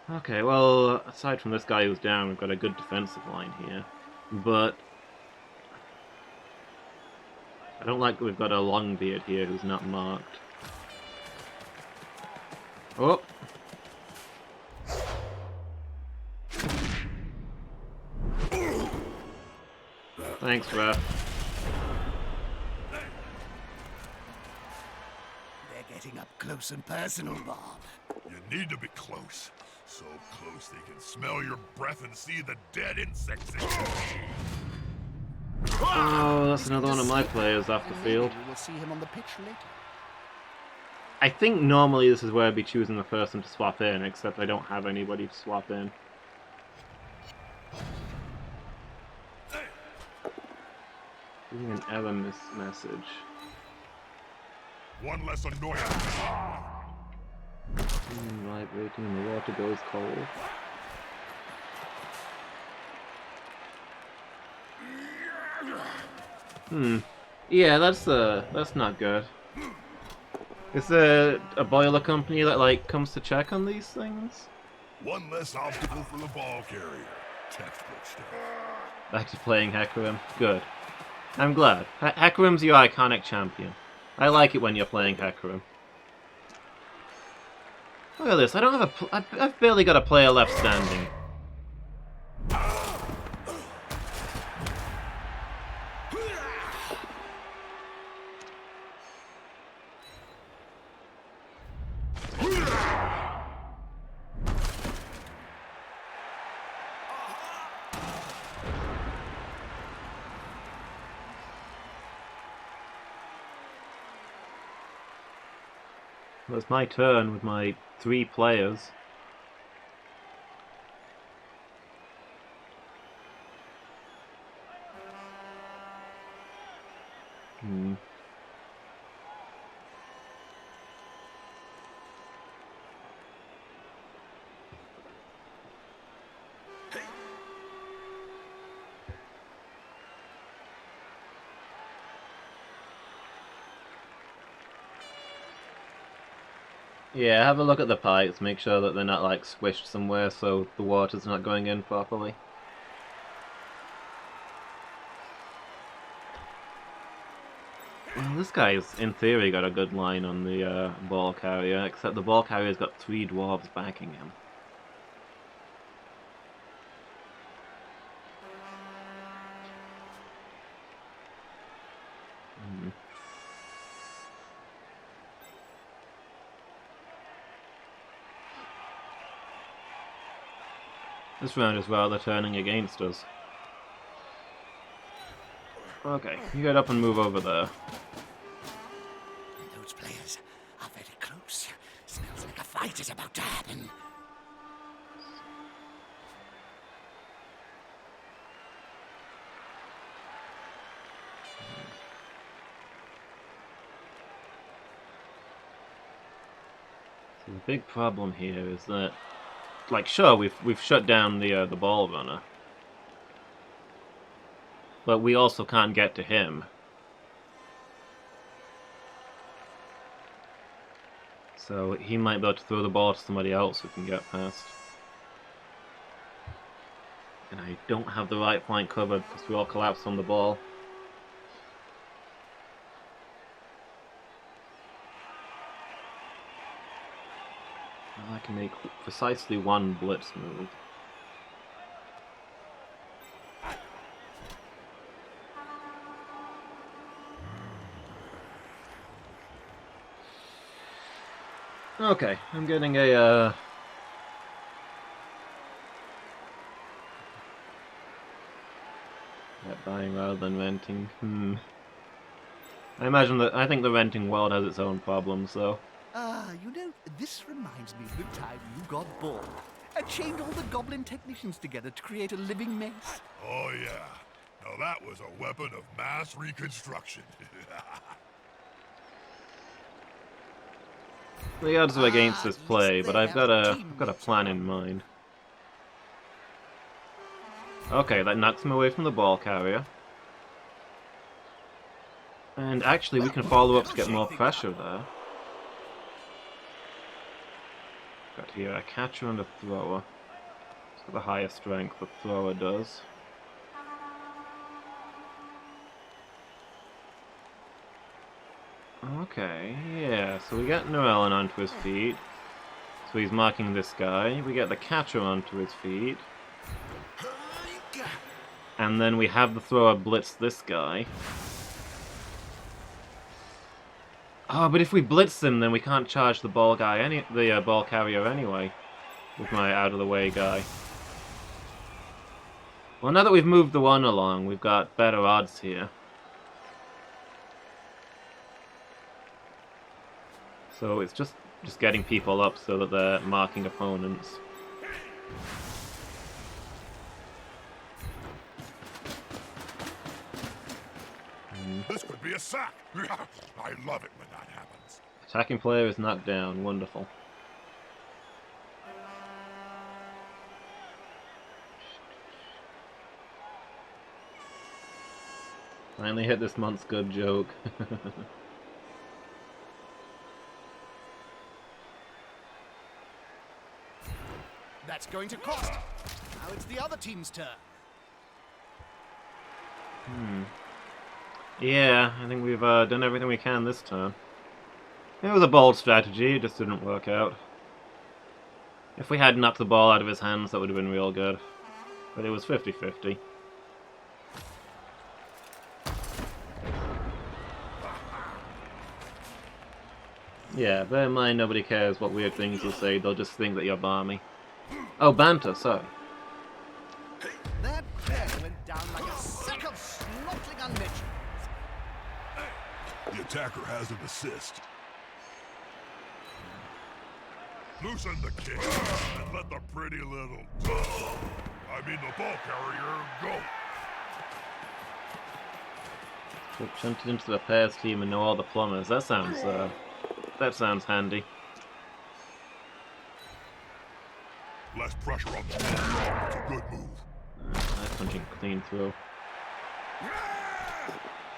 Okay, well, aside from this guy who's down, we've got a good defensive line here. But I don't like that we've got a Longbeard here who's not marked. Oh! Thanks, ref. They're getting up close and personal, Bob. You need to be close. So close they can smell your breath and see the dead insects in your feet. Oh, that's another one of my players off the field. We will see him on the pitch later. I think normally this is where I'd be choosing the person to swap in, except I don't have anybody to swap in. Getting an error message. One less annoyance. Vibrating and the water goes cold. Yeah, that's not good. Is there a boiler company that like comes to check on these things? One less obstacle for the ball carrier. Textbook stuff. Back to playing Hecarim. Good. I'm glad. Hecarim's your iconic champion. I like it when you're playing Hecarim. Look at this. I don't have I've barely got a player left standing. Well, it's my turn with my 3 players. Hmm. Yeah, have a look at the pipes, make sure that they're not like squished somewhere so the water's not going in properly. Well, this guy's, in theory, got a good line on the ball carrier, except the ball carrier's got 3 dwarves backing him. Hmm. This round as well, they're turning against us. Okay, you get up and move over there. Those players are very close. Smells like a fight is about to happen. So the big problem here is that, like, sure, we've shut down the ball runner, but we also can't get to him. So he might be able to throw the ball to somebody else who can get past. And I don't have the right flank covered because we all collapsed on the ball. Well, I can make precisely 1 blitz move. Okay, I'm getting a yeah, buying rather than renting. I think the renting world has its own problems, though. You know, this reminds me of the time you got bored and chained all the goblin technicians together to create a living mace. Oh, yeah. Now that was a weapon of mass reconstruction. The odds are against this play, but I've got a plan in mind. Okay, that knocks him away from the ball carrier. And actually, we can follow up to get more pressure there. Got here a catcher and a thrower. It's got the higher strength the thrower does. Okay, yeah, so we get Noellen onto his feet. So he's marking this guy. We get the catcher onto his feet. And then we have the thrower blitz this guy. Oh, but if we blitz him, then we can't charge the ball carrier anyway. With my out-of-the-way guy. Well, now that we've moved the one along, we've got better odds here. So it's just getting people up so that they're marking opponents. This could be a sack. I love it when that happens. Attacking player is knocked down. Wonderful. Finally hit this month's good joke. That's going to cost. Now it's the other team's turn. Yeah, I think we've done everything we can this turn. It was a bold strategy, it just didn't work out. If we had knocked the ball out of his hands, that would have been real good. But it was 50-50. Yeah, bear in mind nobody cares what weird things you say, they'll just think that you're balmy. Oh, banter, sorry. That bear went down like a sack of snortling unmentioned. The attacker has an assist. Loosen the kick and let the pretty little... the ball carrier go. Get shunted into the repairs team and know all the plumbers. That sounds handy. Less pressure on the wall. It's a good move. Nice punching clean through.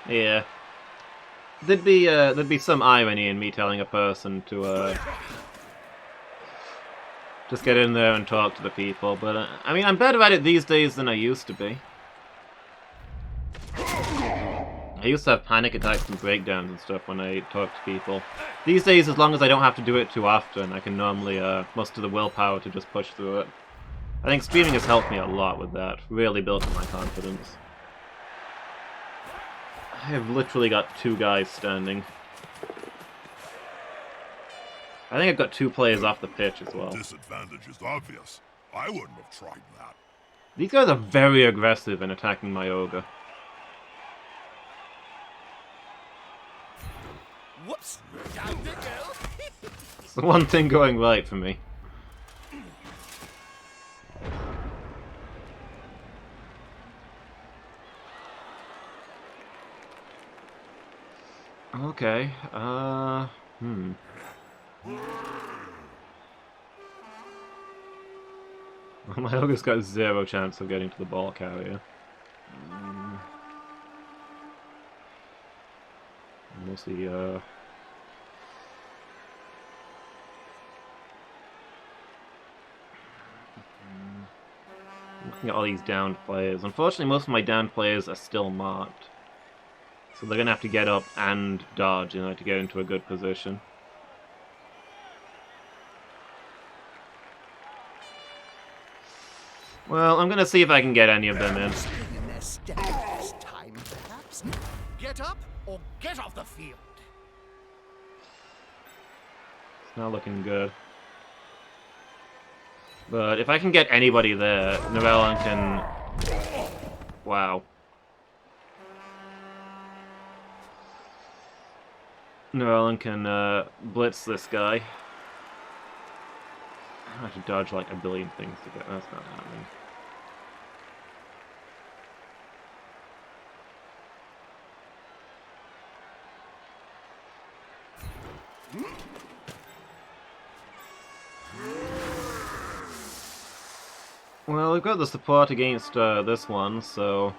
Yeah. There'd be some irony in me telling a person to just get in there and talk to the people, but I mean, I'm better at it these days than I used to be. I used to have panic attacks and breakdowns and stuff when I talk to people. These days, as long as I don't have to do it too often, I can normally muster the willpower to just push through it. I think streaming has helped me a lot with that, really built up my confidence. I have literally got 2 guys standing. I think I've got 2 players off the pitch as well. The disadvantage is obvious. I wouldn't have tried that. These guys are very aggressive in attacking my ogre. Whoops! Down they go! It's the one thing going right for me. Okay, My ogre's got 0 chance of getting to the ball carrier. Mostly, looking at all these downed players. Unfortunately, most of my downed players are still marked. So they're going to have to get up and dodge in order to get into a good position. Well, I'm going to see if I can get any of them in. Time, perhaps. Get up or get off the field. It's not looking good. But if I can get anybody there, Llewellyn can... Wow. Llewellyn can blitz this guy. I have to dodge like a billion things to get... That's not happening. Well, we've got the support against this one, so...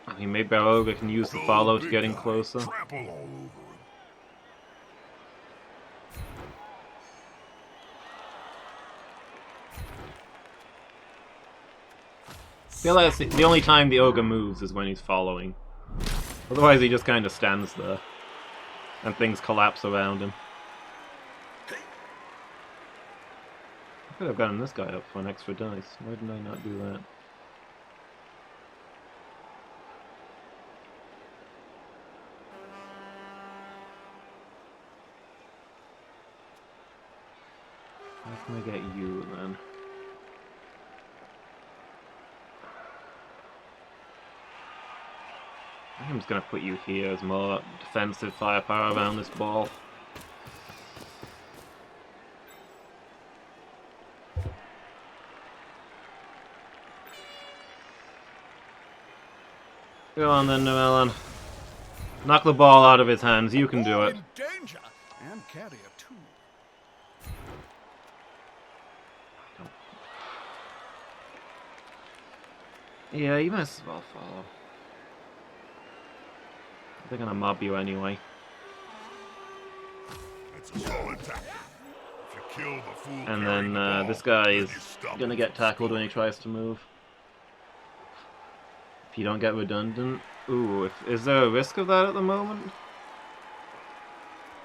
I mean, maybe our ogre can use the follow to get in closer. Trample all over him. I feel like that's the only time the ogre moves is when he's following. Otherwise he just kind of stands there. And things collapse around him. I could have gotten this guy up for an extra dice. Why didn't I not do that? How can I get you then? I think I'm just going to put you here as more defensive firepower around this ball. Go on then, Llewellyn. Knock the ball out of his hands. You can do it. In danger and carrier too. Yeah, you might as well follow. They're gonna mob you anyway. It's a solid tactic. If you kill the fool And carrying then the ball, this guy is you stop gonna him get from tackled when he scoring. tries to move. If you don't get redundant. Ooh, is there a risk of that at the moment?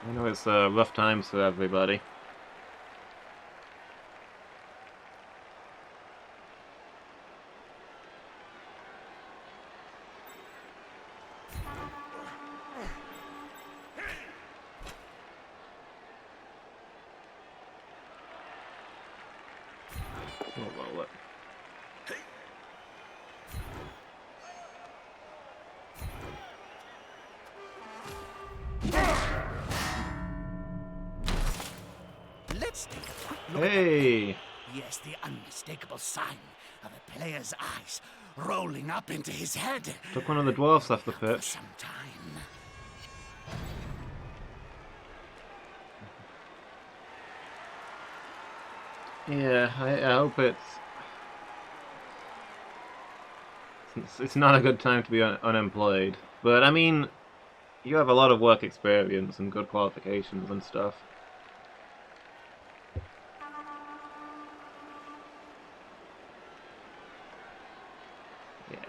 I know it's rough times for everybody. We'll roll it. Let's take a quick look. Hey! Yes, witness the unmistakable sign of a player's eyes rolling up into his head. Took one of the dwarfs off the For pitch. some time. Yeah, I hope it's not a good time to be unemployed. But I mean, you have a lot of work experience and good qualifications and stuff. Yeah.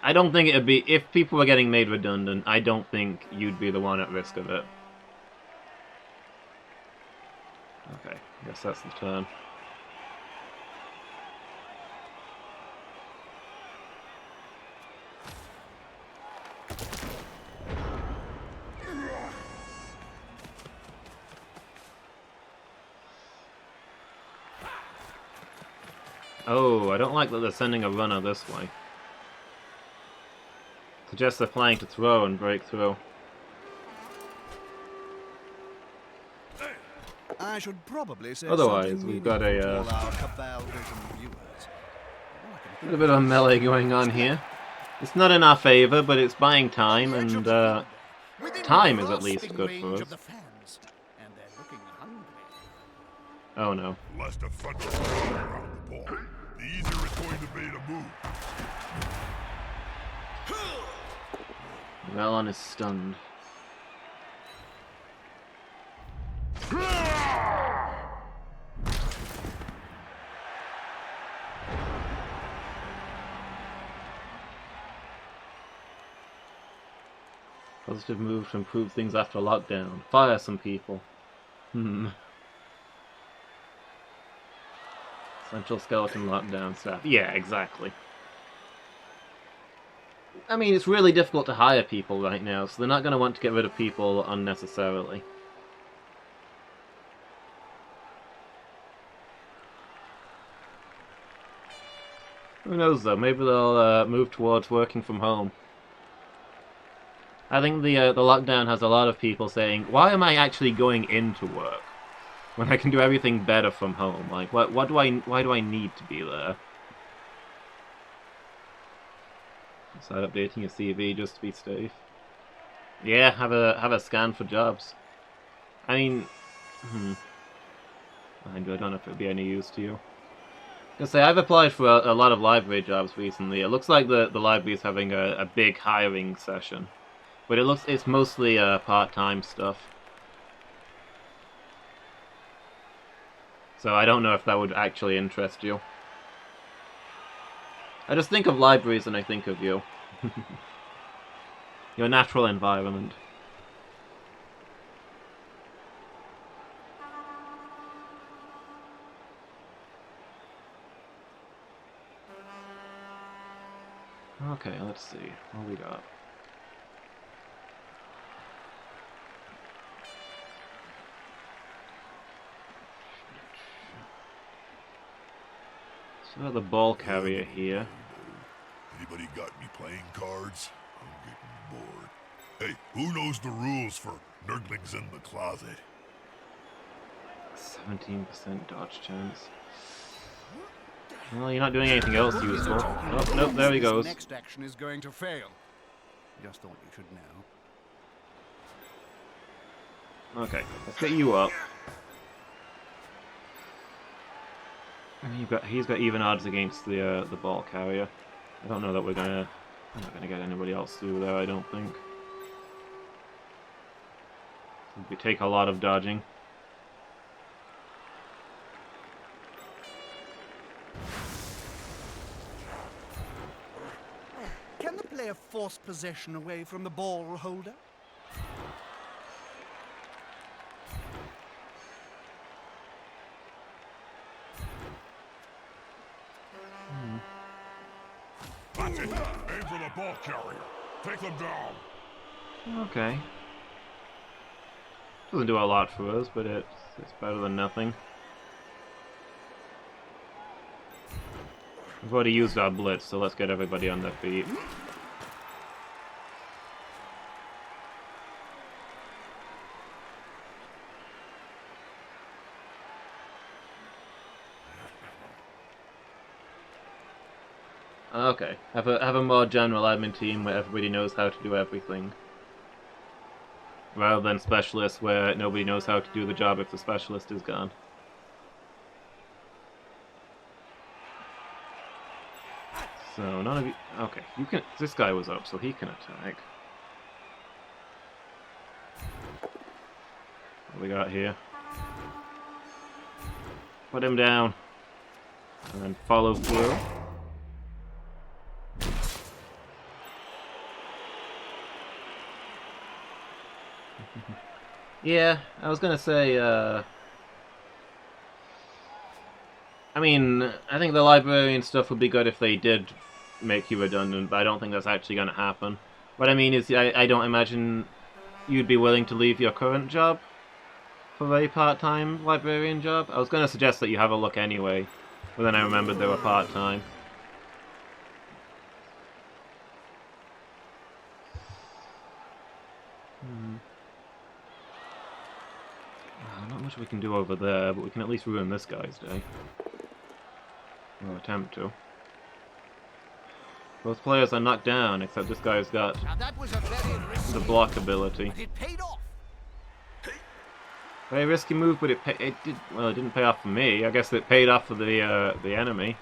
I don't think it'd be, if people were getting made redundant, I don't think you'd be the one at risk of it. Okay, guess that's the turn. Oh, I don't like that they're sending a runner this way. Suggests they're planning to throw and break through. I should probably say Otherwise, we've got a a bit of a melee going on here. It's not in our favor, but it's buying time, and time is at least good for us. Oh no. The less the fun around the ball, the easier it's going to be to move. Valon is stunned. Positive move to improve things after lockdown. Fire some people. Central skeleton lockdown staff. Yeah, exactly. I mean, it's really difficult to hire people right now, so they're not going to want to get rid of people unnecessarily. Who knows, though? Maybe they'll move towards working from home. I think the lockdown has a lot of people saying, why am I actually going into work when I can do everything better from home? Like, why do I need to be there? Start updating your CV just to be safe. Yeah, have a scan for jobs. I mean, I don't know if it'd be any use to you. I say I've applied for a lot of library jobs recently. It looks like the library's having a big hiring session, but it's mostly part-time stuff. So I don't know if that would actually interest you. I just think of libraries and I think of you. Your natural environment. Okay, let's see. What we got? So the ball carrier here. Anybody got any playing cards? I'm getting bored. Hey, who knows the rules for nerdlings in the closet? 17% dodge chance. Well, you're not doing anything else useful. Oh, nope, there he goes. Next action is going to fail. Just thought you should know. Okay, let's get you up. He's got even odds against the ball carrier. I don't know that we're not gonna get anybody else through there. I don't think. We take a lot of dodging. Can the player force possession away from the ball holder? That's it! Aim for the ball carrier! Take them down! Okay. Doesn't do a lot for us, but it's better than nothing. We've already used our blitz, so let's get everybody on their feet. Okay, have a more general admin team where everybody knows how to do everything. Rather than specialists where nobody knows how to do the job if the specialist is gone. So none of you... Okay, you can... This guy was up, so he can attack. What we got here? Put him down. And then follow through. Yeah, I was gonna say, I mean, I think the librarian stuff would be good if they did make you redundant, but I don't think that's actually gonna happen. What I mean is, I don't imagine you'd be willing to leave your current job for a part-time librarian job. I was gonna suggest that you have a look anyway, but then I remembered they were part-time. Not much we can do over there, but we can at least ruin this guy's day. Or attempt to. Both players are knocked down, except this guy's got the block ability. It paid off. Very risky move, but it didn't pay off for me. I guess it paid off for the enemy.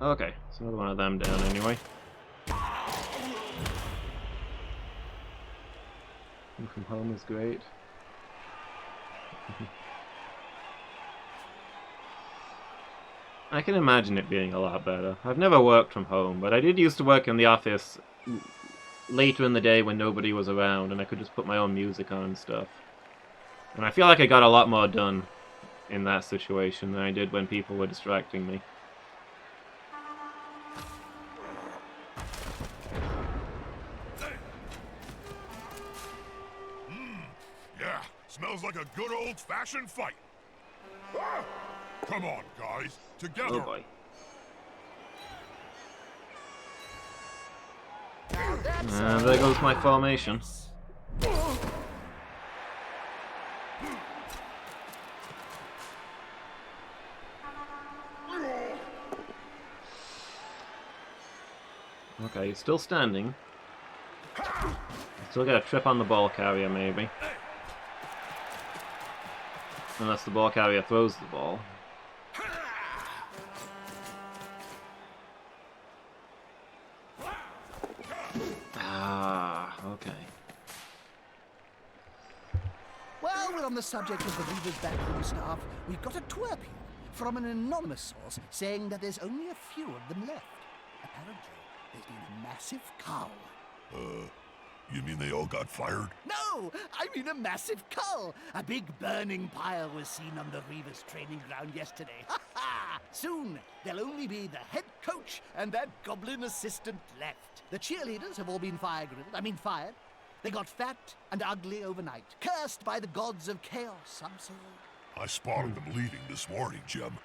Okay, so another one of them down anyway. From home is great. I can imagine it being a lot better. I've never worked from home, but I did used to work in the office later in the day when nobody was around, and I could just put my own music on and stuff. And I feel like I got a lot more done in that situation than I did when people were distracting me. Smells like a good old-fashioned fight. Ah! Come on, guys. Together. Oh boy. And there goes my formation. Okay, he's still standing. Still got a trip on the ball carrier, maybe. Unless the ball carrier throws the ball. Ah, okay. Well, we're on the subject of the Reaver's backroom staff. We've got a twerp here from an anonymous source saying that there's only a few of them left. Apparently, there's been a massive cull. You mean they all got fired? No, I mean a massive cull. A big burning pile was seen on the Reaver's training ground yesterday. Ha ha! Soon, there'll only be the head coach and that goblin assistant left. The cheerleaders have all been fired. They got fat and ugly overnight, cursed by the gods of chaos, some say. I spotted them leaving this morning, Jim.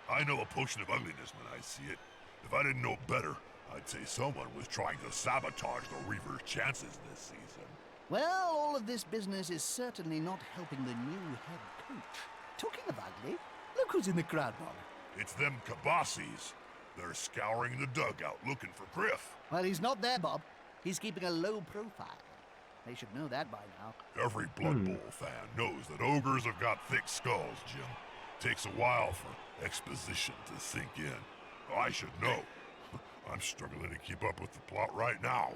I know a potion of ugliness when I see it. If I didn't know better, I'd say someone was trying to sabotage the Reaver's chances this season. Well, all of this business is certainly not helping the new head coach. Talking of ugly, look who's in the crowd, Bob. It's them Kabassis. They're scouring the dugout looking for Griff. Well, he's not there, Bob. He's keeping a low profile. They should know that by now. Every Blood Bowl fan knows that ogres have got thick skulls, Jim. Takes a while for exposition to sink in. I should know. I'm struggling to keep up with the plot right now.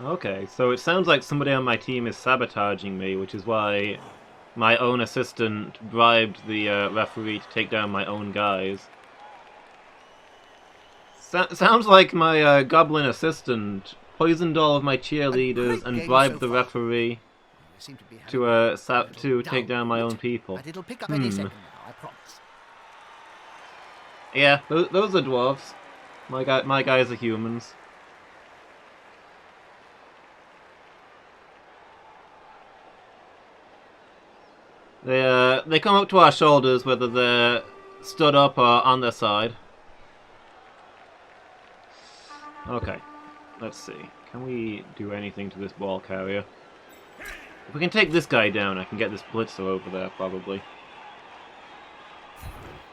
Okay, so it sounds like somebody on my team is sabotaging me, which is why my own assistant bribed the referee to take down my own guys. Sounds like my goblin assistant poisoned all of my cheerleaders and bribed the referee to take down my own people. But it'll pick up any second now, I promise. Yeah, those are dwarves. My guys are humans. They come up to our shoulders, whether they're stood up or on their side. Okay, let's see. Can we do anything to this ball carrier? If we can take this guy down, I can get this blitzer over there, probably.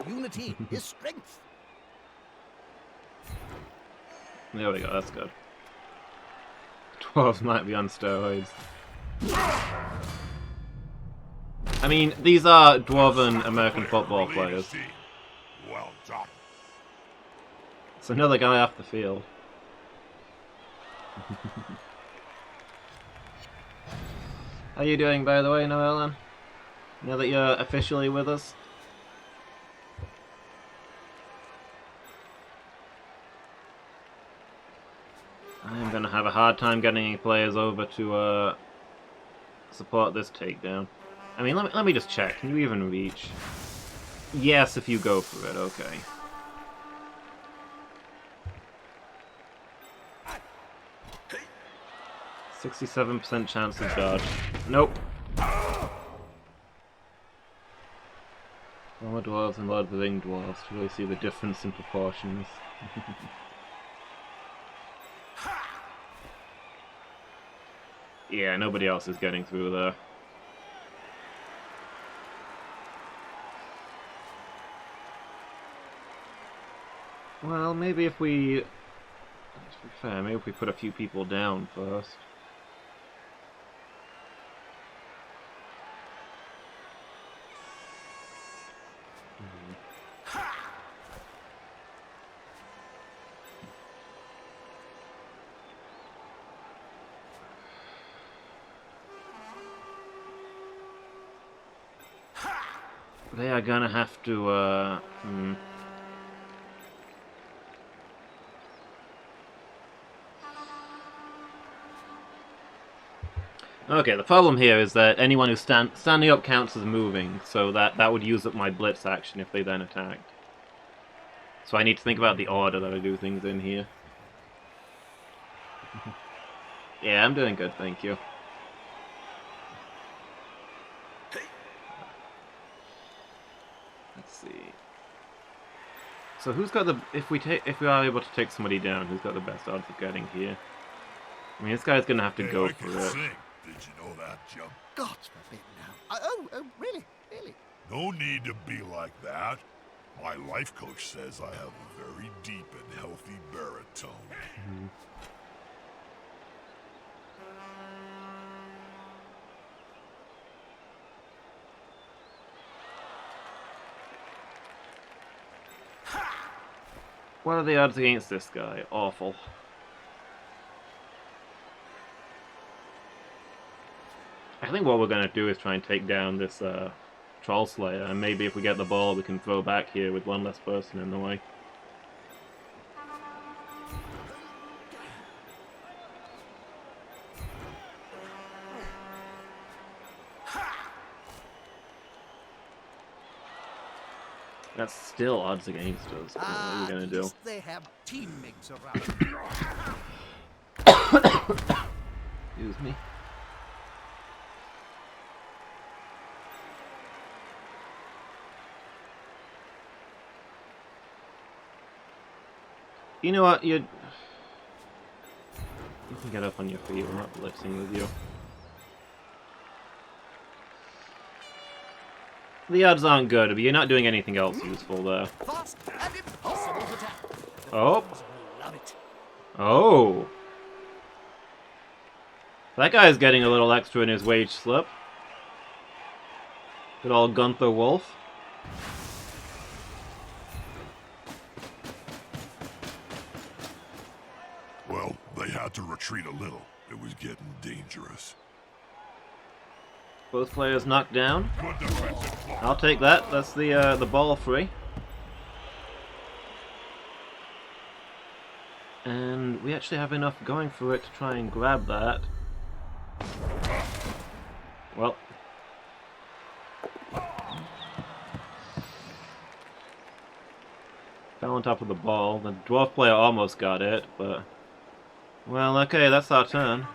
Unity is strength. There we go, that's good. Dwarves might be on steroids. I mean, these are dwarven American football players. Well done. It's another guy off the field. How you doing, by the way, Noelan? Now that you're officially with us? I'm gonna have a hard time getting any players over to support this takedown. I mean, let me just check. Can you even reach? Yes, if you go for it. Okay. %67% chance of dodge. Nope. Former dwarves and Lord of the Ring dwarves to really see the difference in proportions. Yeah, nobody else is getting through there. Well, maybe if we... Let's be fair, maybe if we put a few people down first. They are gonna have to, Okay, the problem here is that anyone who's standing up counts as moving, so that would use up my blitz action if they then attacked. So I need to think about the order that I do things in here. Yeah, I'm doing good, thank you. Let's see. So who's got the if we are able to take somebody down, who's got the best odds of getting here? I mean, this guy's gonna have to go for it. Sing. Did you know that, Jim? God forbid now. Oh, really? Really? No need to be like that. My life coach says I have a very deep and healthy baritone. What are the odds against this guy? Awful. I think what we're going to do is try and take down this Troll Slayer, and maybe if we get the ball we can throw back here with one less person in the way. That's still odds against us. What are we going to do? They have teammates around. Excuse me. You know what? You can get up on your feet. We're not blitzing with you. The odds aren't good, but you're not doing anything else useful there. Fast and impossible to tap. Oh. Love it. Oh. That guy's getting a little extra in his wage slip. Good old Gunther Wolf. Well, they had to retreat a little. It was getting dangerous. Both players knocked down. Good defensive block. I'll take that. That's the ball free. And we actually have enough going for it to try and grab that. Well. Fell on top of the ball. The dwarf player almost got it, but... Well, okay, that's our turn.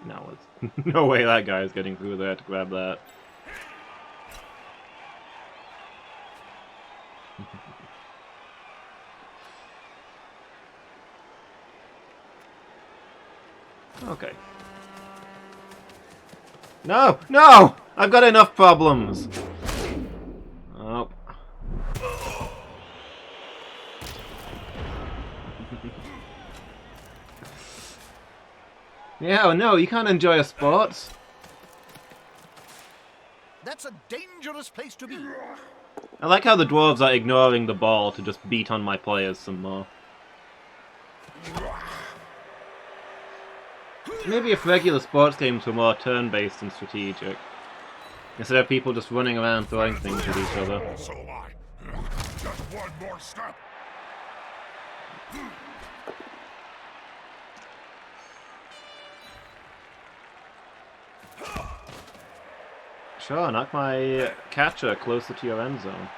No, it's no way that guy is getting through there to grab that. Okay. No! No! I've got enough problems! Oh. Yeah, no, you can't enjoy a sport. That's a dangerous place to be. I like how the dwarves are ignoring the ball to just beat on my players some more. Maybe if regular sports games were more turn-based and strategic, instead of people just running around throwing things at each other. So am I. Just one more step. Sure, knock my catcher closer to your end zone.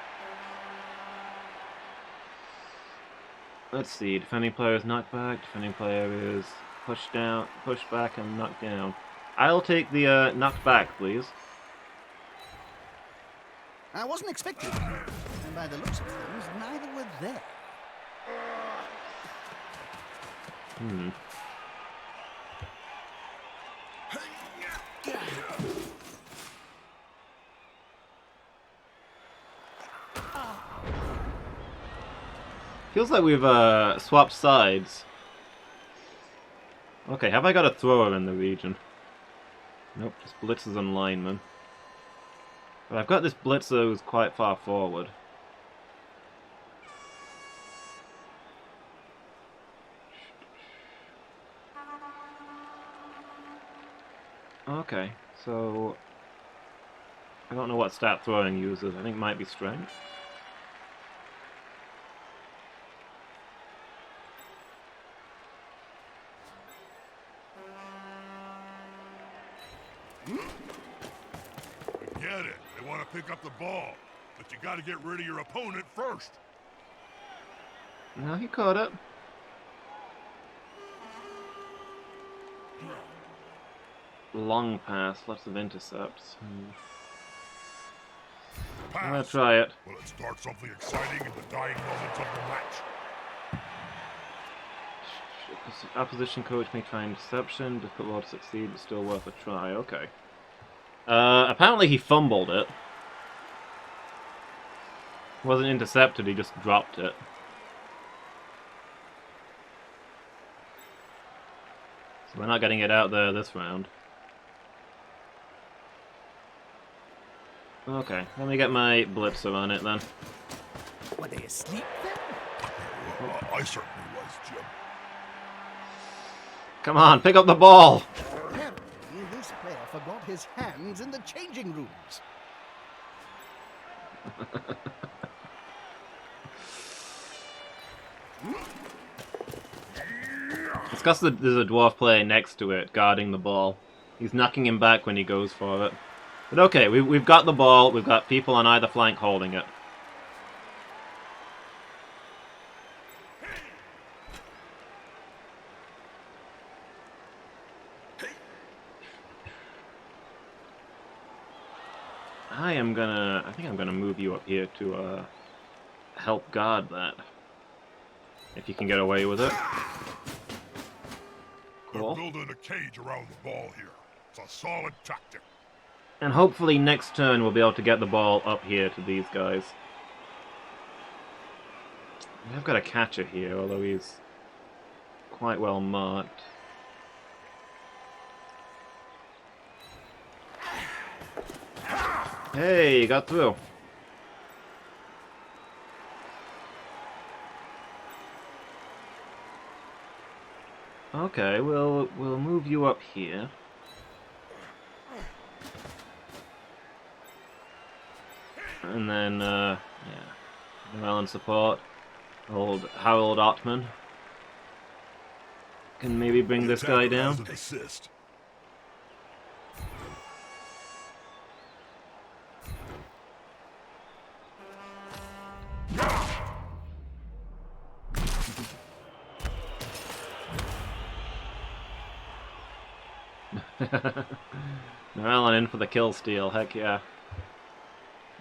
Let's see, defending player is knocked back, defending player is pushed down, pushed back, and knocked down. I'll take the knocked back, please. I wasn't expecting it, and by the looks of things, neither were they. Feels like we've swapped sides. Okay, have I got a thrower in the region? Nope, just blitzers and linemen. But I've got this blitzer who's quite far forward. Okay, so I don't know what stat throwing uses. I think it might be strength. Get it. They want to pick up the ball, but you got to get rid of your opponent first. No, he caught it. Long pass, lots of intercepts. I'm gonna try it. Will it start something exciting in the dying moments of the match? Opposition coach may try interception, difficult roll to succeed, but still worth a try. Okay. Apparently he fumbled it. Wasn't intercepted, he just dropped it. So we're not getting it out there this round. Okay, let me get my blitzer on it then. Were they asleep then? I certainly was, Jim. Come on, pick up the ball! Apparently, this player forgot his hands in the changing rooms. It's because there's a dwarf player next to it, guarding the ball. He's knocking him back when he goes for it. But okay, we've got the ball, we've got people on either flank holding it. I think I'm gonna move you up here to help guard that. If you can get away with it. Cool. They're building a cage around the ball here. It's a solid tactic. And hopefully next turn we'll be able to get the ball up here to these guys. I've got a catcher here, although he's quite well marked. Hey, you got through. Okay, we'll move you up here. And then, yeah, morale and support. Old Harold Ottman can maybe bring this guy down. As an assist. Morale in for the kill steal, heck yeah.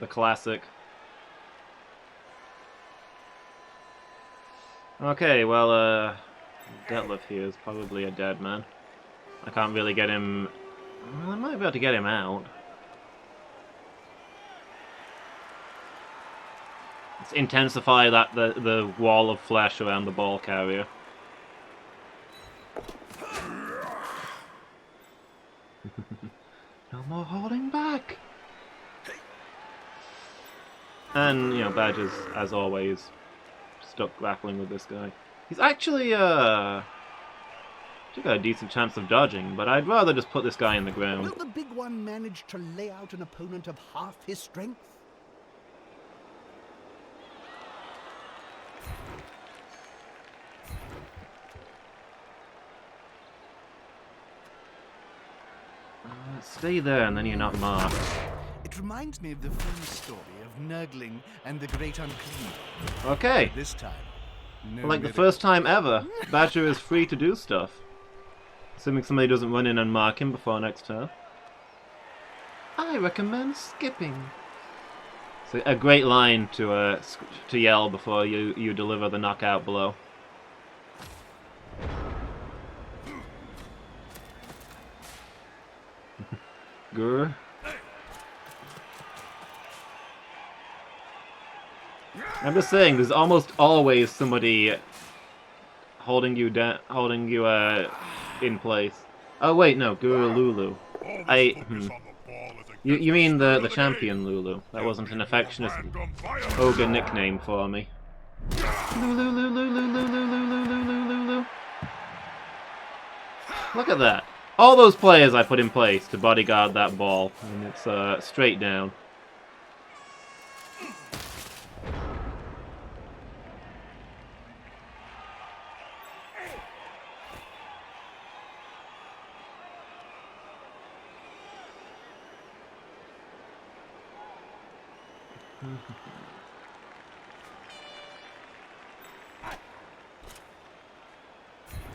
The classic. Okay, well, Detlef here is probably a dead man. I can't really get him... Well, I might be able to get him out. Let's intensify the wall of flesh around the ball carrier. No more holding back! And, you know, Badger's, as always, stuck grappling with this guy. He's actually, got a decent chance of dodging, but I'd rather just put this guy in the ground. Will the big one manage to lay out an opponent of half his strength? Stay there and then you're not marked. It reminds me of the famous story of Nurgling and the Great Unclean. Okay. This time, no Like the first time ever, Badger is free to do stuff. Assuming somebody doesn't run in and mark him before next turn. I recommend skipping. So a great line to yell before you deliver the knockout blow. Grr. I'm just saying, there's almost always somebody holding you in place. Oh wait, no, Guru Lulu. You mean the champion Lulu? That wasn't an affectionate ogre nickname for me. Lulu, Lulu, Lulu, Lulu, Lulu, Lulu, Lulu. Look at that. All those players I put in place to bodyguard that ball, and it's straight down.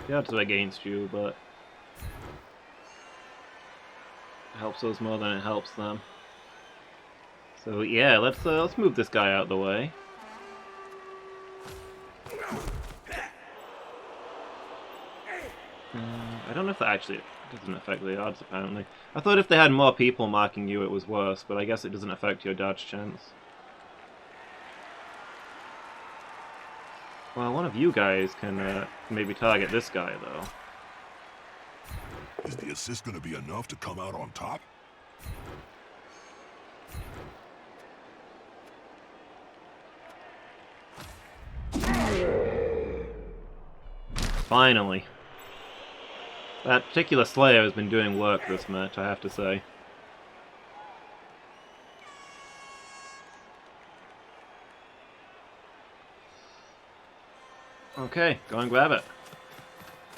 The odds are against you, but it helps us more than it helps them. So yeah, let's move this guy out of the way. I don't know if that actually doesn't affect the odds, apparently. I thought if they had more people marking you it was worse, but I guess it doesn't affect your dodge chance. Well, one of you guys can maybe target this guy, though. Is the assist going to be enough to come out on top? Finally. That particular Slayer has been doing work this match, I have to say. Okay, go and grab it.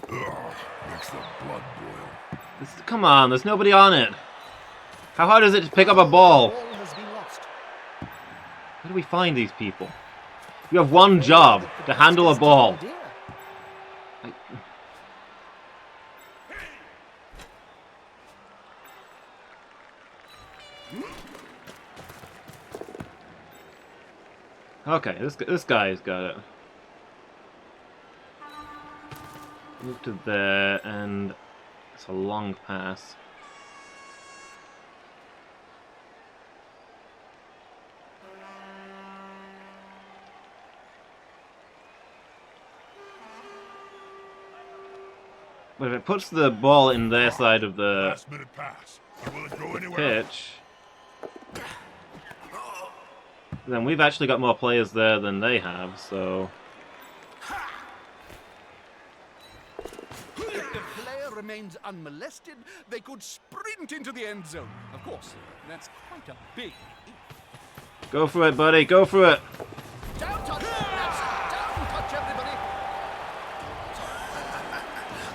Ugh, makes the blood boil. Come on, there's nobody on it. How hard is it to pick up a ball? The ball has been lost. Where do we find these people? You have one job, to handle a ball. Okay, this guy's got it. Move to there, and it's a long pass. But if it puts the ball in their side of the Last-minute pass. Will it go anywhere? pitch, then we've actually got more players there than they have, so... If the player remains unmolested, they could sprint into the end zone. Of course, that's quite a big if. Go for it, buddy, go for it! Down touch! That's down touch, everybody!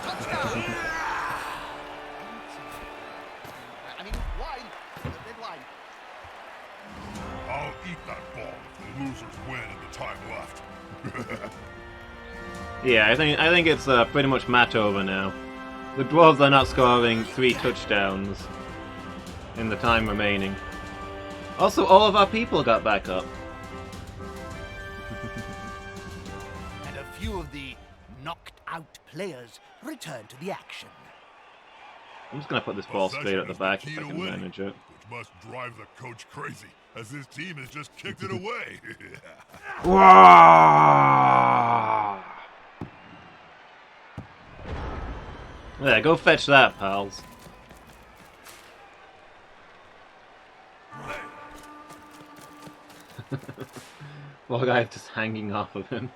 Touchdown! I mean, wine. Red wine. I'll eat that ball if the losers win in the time left. Yeah, I think it's pretty much match over now. The Dwarves are not scoring 3 touchdowns in the time remaining. Also, all of our people got back up. And a few of the knocked out players return to the action. I'm just gonna put this ball straight at the Possession is back key if I to can winning, manage it. which must drive the coach crazy, as his team has just kicked it away. Wah! Yeah, go fetch that, pals. Poor guy's just hanging off of him.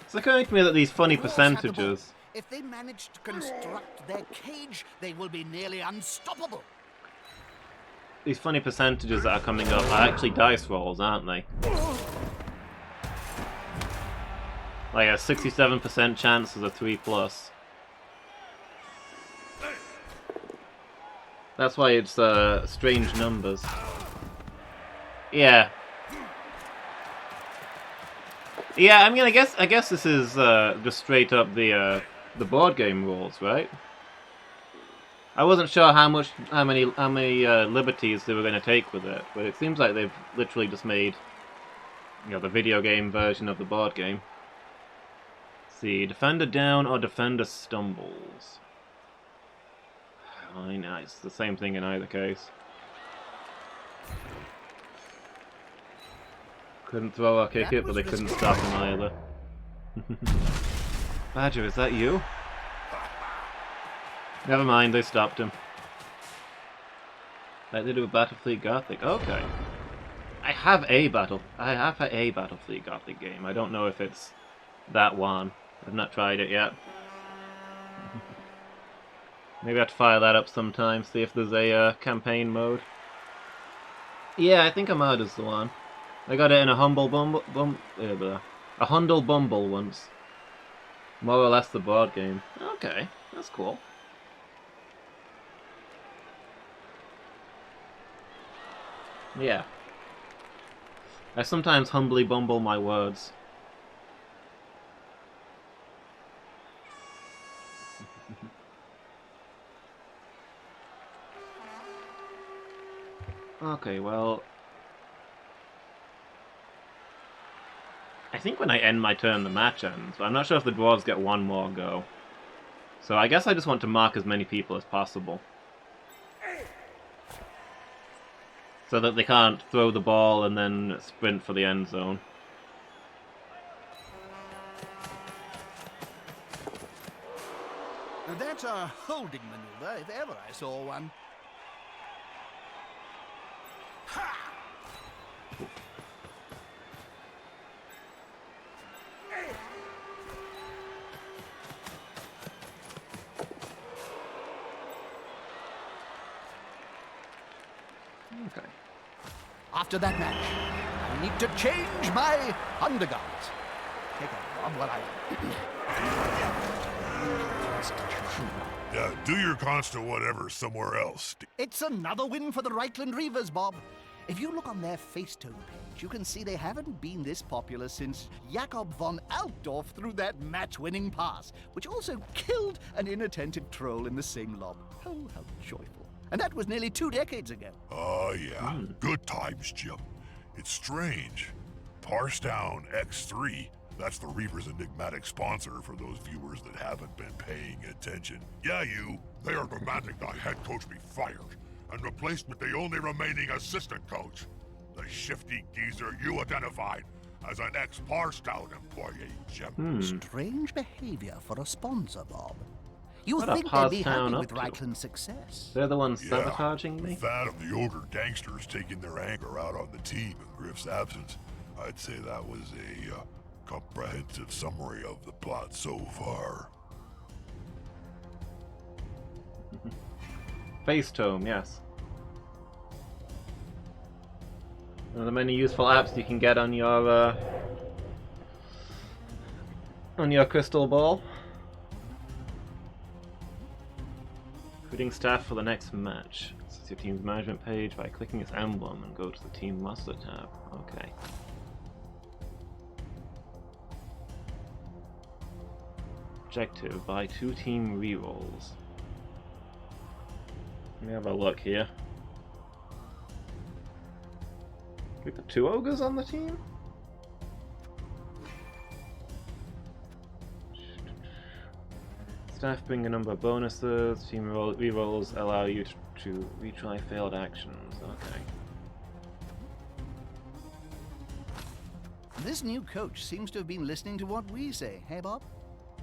It's occurring to me that these funny percentages... If they manage to construct their cage, they will be nearly unstoppable. These funny percentages that are coming up are actually dice rolls, aren't they? Like a 67% chance is a 3+. That's why it's strange numbers. Yeah. Yeah, I mean, I guess this is just straight up the board game rules, right? I wasn't sure how many liberties they were going to take with it, but it seems like they've literally just made, the video game version of the board game. Let's see, defender down or defender stumbles. I know, it's the same thing in either case. Couldn't throw or kick it, but they couldn't stop him either. Badger, is that you? Never mind, they stopped him. Like they do with Battlefleet Gothic. Okay. I have a Battlefleet Gothic game. I don't know if it's that one. I've not tried it yet. Maybe I have to fire that up sometime, see if there's a campaign mode. Yeah, I think Armada's the one. I got it in a Humble Bumble once. More or less the board game. Okay, that's cool. Yeah. I sometimes humbly bumble my words. Okay, well... I think when I end my turn, the match ends, but I'm not sure if the dwarves get one more go. So I guess I just want to mark as many people as possible. So that they can't throw the ball and then sprint for the end zone. Now that's a holding maneuver, if ever I saw one. Ha! Okay. After that match, I need to change my undergarments. Take a while I... Yeah, do your constant whatever somewhere else. It's another win for the Reichland Reavers, Bob. If you look on their Facetone page, you can see they haven't been this popular since Jakob von Altdorf threw that match-winning pass, which also killed an inattentive troll in the same lob. Oh, how joyful. And that was nearly 2 decades ago. Oh, yeah. Good times, Jim. It's strange. Parse down X3. That's the Reaper's enigmatic sponsor for those viewers that haven't been paying attention. Yeah, you. They are demanding the head coach be fired and replaced with the only remaining assistant coach. The shifty geezer you identified as an ex-Parstown employee, Jim. Strange behavior for a sponsor, Bob. You What think are they'd be Parstown happy up with to? Reichland's success? They're the ones Yeah, sabotaging me? with that and the older gangsters taking their anger out on the team in Griff's absence, I'd say that was a comprehensive summary of the plot so far. Facetome, yes. One of the many useful apps you can get on your crystal ball. Recruiting staff for the next match. This is your team's management page by clicking its emblem and go to the team muster tab. Okay. Objective, buy 2 team rerolls. Let me have a look here. We put 2 ogres on the team? Staff bring a number of bonuses. Team rerolls allow you to retry failed actions. Okay. This new coach seems to have been listening to what we say, hey Bob?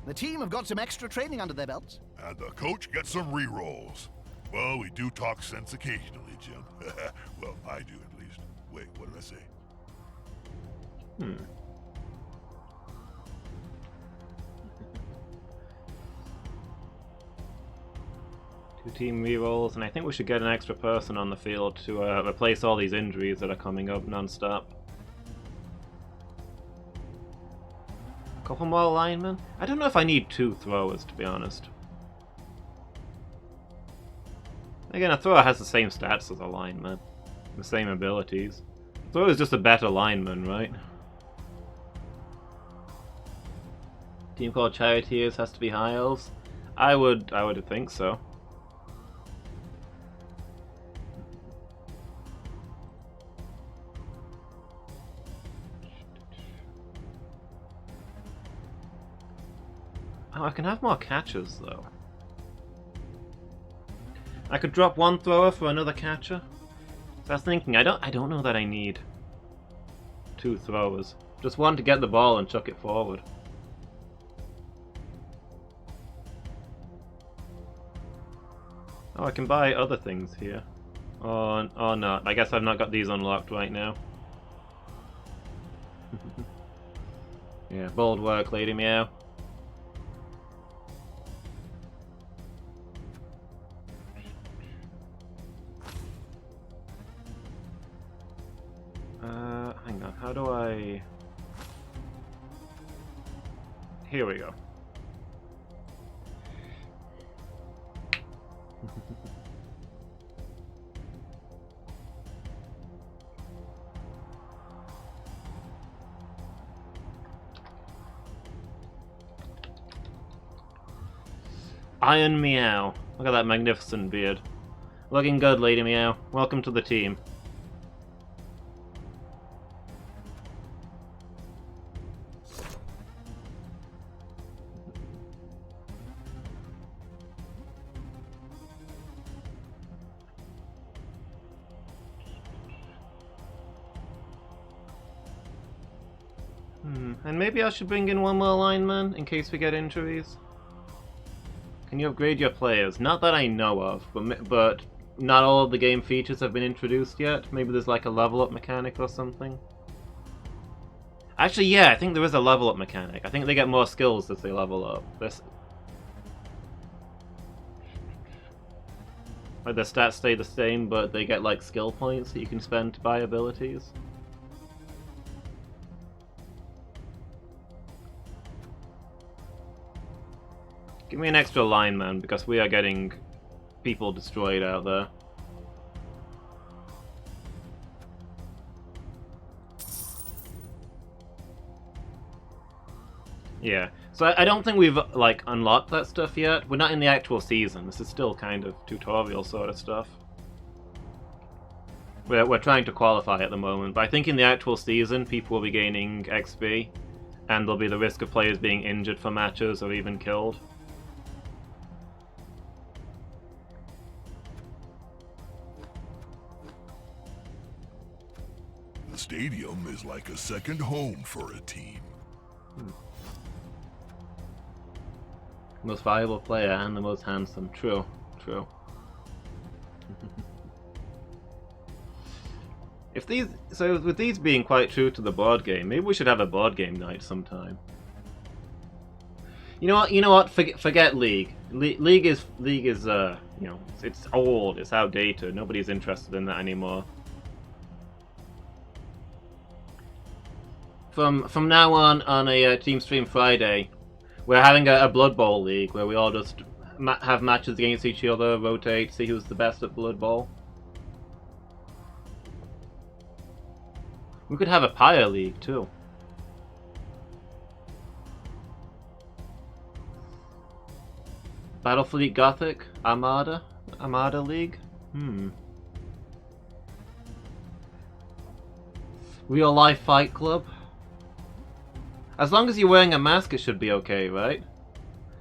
The team have got some extra training under their belts. And the coach gets some rerolls. Well, we do talk sense occasionally, Jim. Well, I do at least. Wait, what did I say? Two team rerolls, and I think we should get an extra person on the field to replace all these injuries that are coming up non-stop. Couple more linemen? I don't know if I need 2 throwers, to be honest. Again, a thrower has the same stats as a lineman. The same abilities. A thrower is just a better lineman, right? Team called Charioteers has to be high elves? I would think so. Oh, I can have more catchers though. I could drop 1 thrower for another catcher. So I was thinking, I don't know that I need 2 throwers. Just 1 to get the ball and chuck it forward. Oh, I can buy other things here. Or not. I guess I've not got these unlocked right now. Yeah, bold work, Lady Meow. Hang on, how do I... Here we go. Iron Meow. Look at that magnificent beard. Looking good, Lady Meow. Welcome to the team. And maybe I should bring in 1 more lineman in case we get injuries. Can you upgrade your players? Not that I know of, but not all of the game features have been introduced yet. Maybe there's like a level up mechanic or something. Actually, yeah, I think there is a level up mechanic. I think they get more skills as they level up. Like their stats stay the same, but they get like skill points that you can spend to buy abilities. Give me an extra lineman, because we are getting people destroyed out there. Yeah, so I don't think we've like unlocked that stuff yet. We're not in the actual season. This is still kind of tutorial sort of stuff. We're trying to qualify at the moment, but I think in the actual season people will be gaining XP, and there'll be the risk of players being injured for matches or even killed. The stadium is like a second home for a team. Most valuable player and the most handsome. True, true. With these being quite true to the board game, maybe we should have a board game night sometime. You know what? Forget League. League is you know, it's old, it's outdated. Nobody's interested in that anymore. From now on a Team Stream Friday, we're having a Blood Bowl league where we all just have matches against each other, rotate, see who's the best at Blood Bowl. We could have a Pyre league too. Battlefleet Gothic? Armada? Armada League? Real life fight club? As long as you're wearing a mask, it should be okay, right?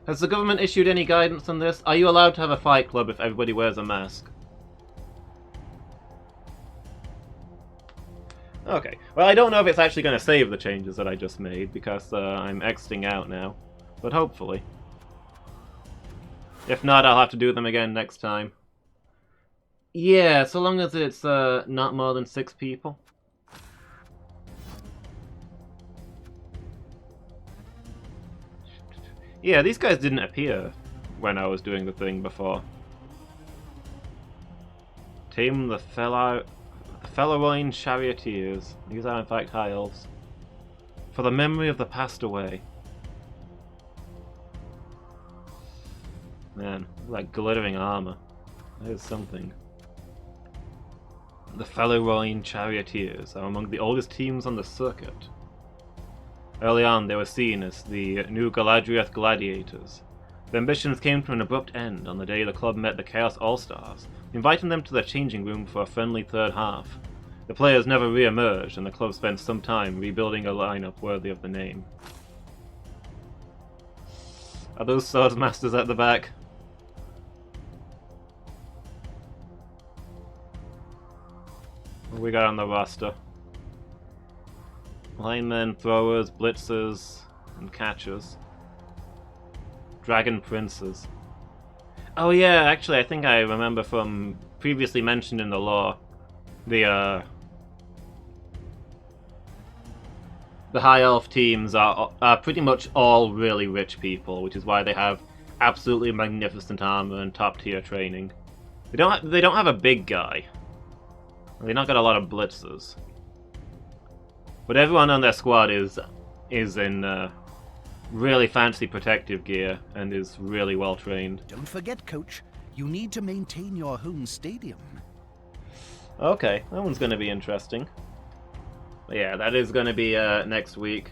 Has the government issued any guidance on this? Are you allowed to have a fight club if everybody wears a mask? Okay. Well, I don't know if it's actually going to save the changes that I just made, because I'm exiting out now. But hopefully. If not, I'll have to do them again next time. Yeah, so long as it's not more than 6 people. Yeah, these guys didn't appear when I was doing the thing before. Tame the Feloroin Charioteers. These are in fact high elves. For the memory of the passed away. Man, like glittering armor. That is something. The Feloroin Charioteers are among the oldest teams on the circuit. Early on, they were seen as the new Galadriel Gladiators. Their ambitions came to an abrupt end on the day the club met the Chaos All-Stars, inviting them to their changing room for a friendly third half. The players never re-emerged, and the club spent some time rebuilding a lineup worthy of the name. Are those Swords Masters at the back? What do we got on the roster? Linemen, throwers, blitzers, and catchers. Dragon Princes. Oh yeah, actually I think I remember from previously mentioned in the lore, the High Elf teams are pretty much all really rich people, which is why they have absolutely magnificent armor and top tier training. They don't have a big guy. They've not got a lot of blitzers. But everyone on their squad is in really fancy protective gear and is really well trained. Don't forget, Coach, you need to maintain your home stadium. Okay, that one's going to be interesting. But yeah, that is going to be next week.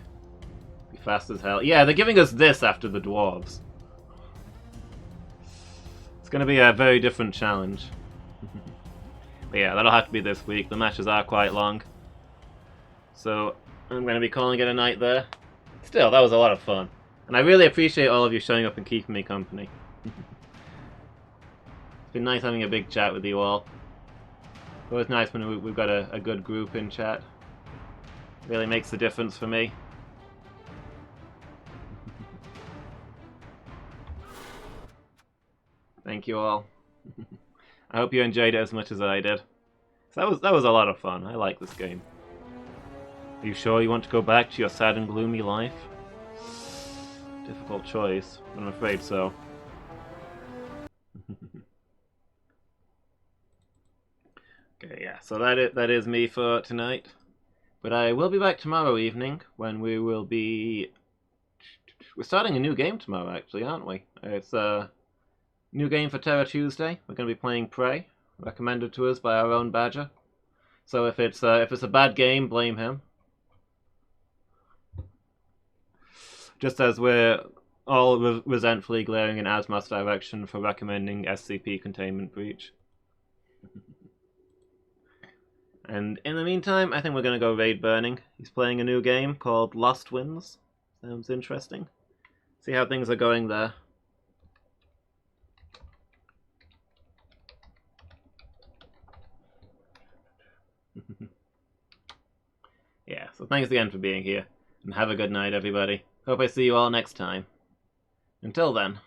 Be fast as hell. Yeah, they're giving us this after the dwarves. It's going to be a very different challenge. But yeah, that'll have to be this week. The matches are quite long. So, I'm going to be calling it a night there. Still, that was a lot of fun. And I really appreciate all of you showing up and keeping me company. It's been nice having a big chat with you all. It's always nice when we've got a good group in chat. Really makes the difference for me. Thank you all. I hope you enjoyed it as much as I did. So that was a lot of fun. I like this game. Are you sure you want to go back to your sad and gloomy life? Difficult choice, but I'm afraid so. Okay, yeah, so that is me for tonight. But I will be back tomorrow evening when we will be... We're starting a new game tomorrow, actually, aren't we? It's a new game for Terror Tuesday. We're going to be playing Prey, recommended to us by our own Badger. So if it's a bad game, blame him. Just as we're all resentfully glaring in Asma's direction for recommending SCP Containment Breach. And in the meantime, I think we're going to go raid burning. He's playing a new game called Lost Winds. Sounds interesting. See how things are going there. Yeah, so thanks again for being here. And have a good night, everybody. Hope I see you all next time. Until then.